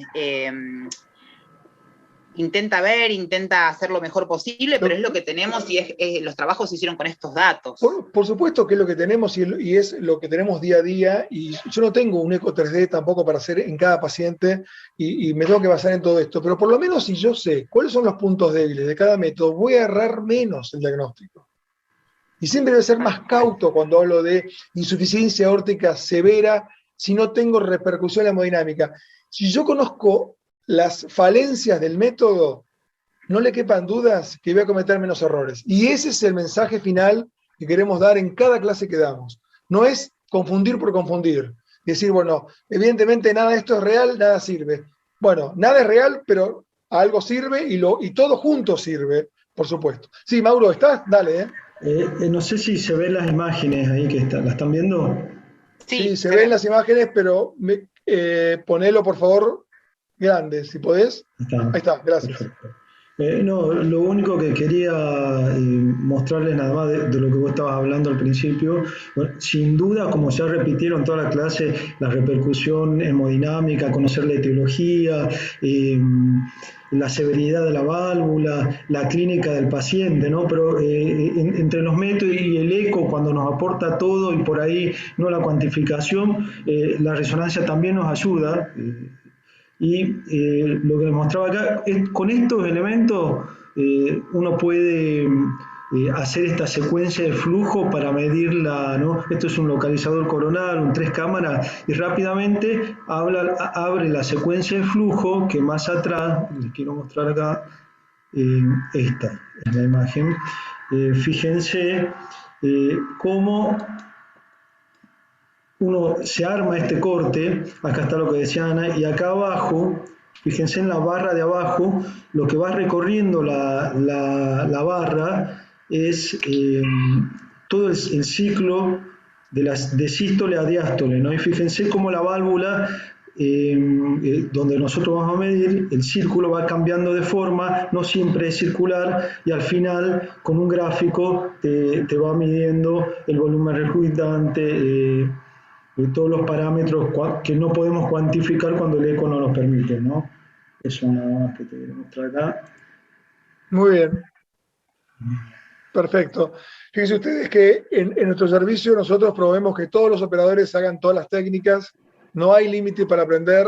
hacer lo mejor posible, pero es lo que tenemos y los trabajos se hicieron con estos datos. Por supuesto que es lo que tenemos y es lo que tenemos día a día, y yo no tengo un eco 3D tampoco para hacer en cada paciente y me tengo que basar en todo esto, pero por lo menos si yo sé cuáles son los puntos débiles de cada método, voy a errar menos el diagnóstico. Y siempre debe ser más cauto cuando hablo de insuficiencia aórtica severa si no tengo repercusión hemodinámica. Si yo conozco las falencias del método, no le quepan dudas que voy a cometer menos errores. Y ese es el mensaje final que queremos dar en cada clase que damos. No es confundir por confundir. Decir, bueno, evidentemente nada de esto es real, nada sirve. Bueno, nada es real, pero algo sirve y todo junto sirve, por supuesto. Sí, Mauro, ¿estás? Dale, no sé si se ven las imágenes ahí que ¿la están viendo? Sí, se ven las imágenes, pero ponelo, por favor, grande, si podés. Ahí está, gracias. No, lo único que quería mostrarles nada más de lo que vos estabas hablando al principio, bueno, sin duda, como ya repitieron toda la clase, la repercusión hemodinámica, conocer la etiología, la severidad de la válvula, la clínica del paciente, ¿no? Pero entre los métodos y el eco, cuando nos aporta todo y por ahí no la cuantificación, la resonancia también nos ayuda. Y lo que les mostraba acá, con estos elementos uno puede hacer esta secuencia de flujo para medirla, ¿no? Esto es un localizador coronal, un 3 cámaras, y rápidamente abre la secuencia de flujo que más atrás, les quiero mostrar acá, esta es la imagen. Fíjense cómo uno se arma este corte, acá está lo que decía Ana, y acá abajo Fíjense en la barra de abajo, lo que va recorriendo la barra es todo el ciclo de sístole a diástole, ¿no? Y fíjense cómo la válvula, donde nosotros vamos a medir, el círculo va cambiando de forma, no siempre es circular, y al final, con un gráfico, te va midiendo el volumen resultante, y todos los parámetros que no podemos cuantificar cuando el eco no nos permite, ¿no? Eso nada más que te voy a mostrar acá. Muy bien. Perfecto. Fíjense ustedes que en nuestro servicio nosotros promovemos que todos los operadores hagan todas las técnicas. No hay límite para aprender.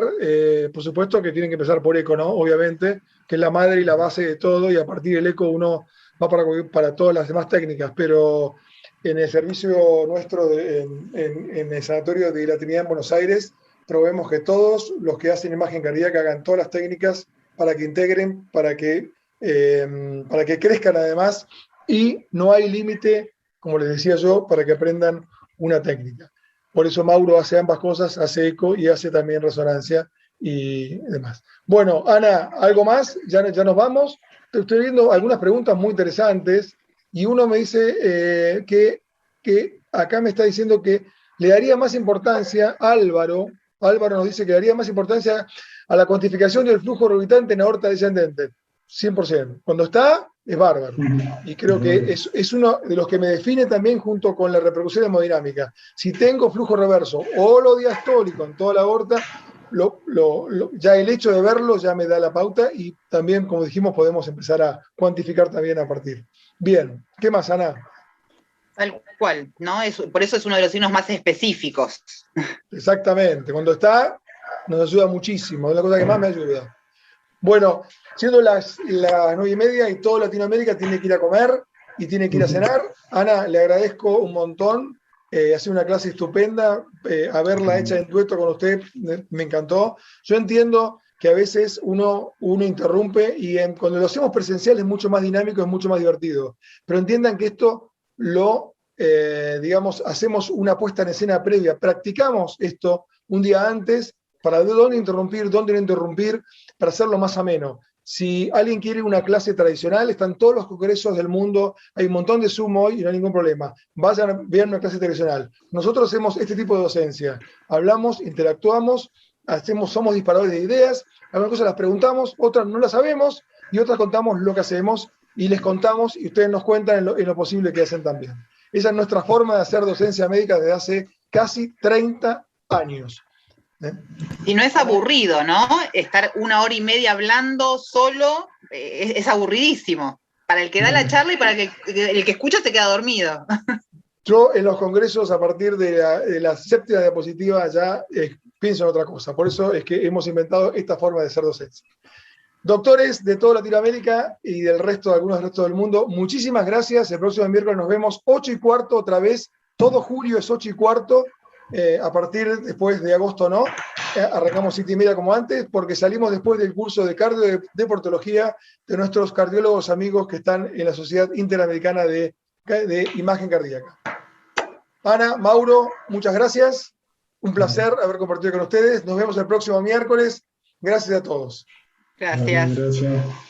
Por supuesto que tienen que empezar por eco, ¿no? Obviamente, que es la madre y la base de todo, y a partir del eco uno va para todas las demás técnicas. Pero en el servicio nuestro, en el Sanatorio de la Trinidad en Buenos Aires, promovemos que todos los que hacen imagen cardíaca hagan todas las técnicas para que integren, para que crezcan además. Y no hay límite, como les decía yo, para que aprendan una técnica. Por eso Mauro hace ambas cosas, hace eco y hace también resonancia y demás. Bueno, Ana, ¿algo más? Ya nos vamos. Estoy viendo algunas preguntas muy interesantes y uno me dice que acá me está diciendo que le daría más importancia a Álvaro nos dice que le daría más importancia a la cuantificación del flujo orbitante en aorta descendente. 100%. Cuando está, es bárbaro. Y creo que es uno de los que me define también junto con la repercusión hemodinámica. Si tengo flujo reverso o lo diastólico en toda la aorta, ya el hecho de verlo ya me da la pauta, y también, como dijimos, podemos empezar a cuantificar también a partir. Bien, ¿qué más, Ana? Tal cual, ¿no? Por eso es uno de los signos más específicos. Exactamente. Cuando está, nos ayuda muchísimo. Es la cosa que más me ayuda. Bueno, siendo las 9:30 y toda Latinoamérica tiene que ir a comer y tiene que ir a cenar, Ana, le agradezco un montón. Ha sido una clase estupenda. Haberla hecha en dueto con usted me encantó. Yo entiendo que a veces uno interrumpe y cuando lo hacemos presencial es mucho más dinámico, es mucho más divertido. Pero entiendan que esto hacemos una puesta en escena previa. Practicamos esto un día antes para ver dónde interrumpir, dónde no interrumpir, para hacerlo más ameno. Si alguien quiere una clase tradicional, están todos los congresos del mundo, hay un montón de Zoom hoy y no hay ningún problema. Vayan, vean una clase tradicional. Nosotros hacemos este tipo de docencia. Hablamos, interactuamos, somos disparadores de ideas, algunas cosas las preguntamos, otras no las sabemos, y otras contamos lo que hacemos, y les contamos, y ustedes nos cuentan en lo posible que hacen también. Esa es nuestra forma de hacer docencia médica desde hace casi 30 años. Y no es aburrido, ¿no? Estar 1 hora y media hablando solo es aburridísimo. Para el que da la charla y para el que escucha se queda dormido. Yo en los congresos, a partir de la 7ª diapositiva, ya pienso en otra cosa. Por eso es que hemos inventado esta forma de hacer docencia. Doctores de toda Latinoamérica y del resto del mundo, muchísimas gracias. El próximo miércoles nos vemos 8:15 otra vez. Todo julio es 8:15. A partir después de agosto no, arrancamos 7:30 como antes, porque salimos después del curso de cardiodeportología de nuestros cardiólogos amigos que están en la Sociedad Interamericana de Imagen Cardíaca. Ana, Mauro, muchas gracias. Un placer haber compartido con ustedes. Nos vemos el próximo miércoles. Gracias a todos. Gracias. Gracias.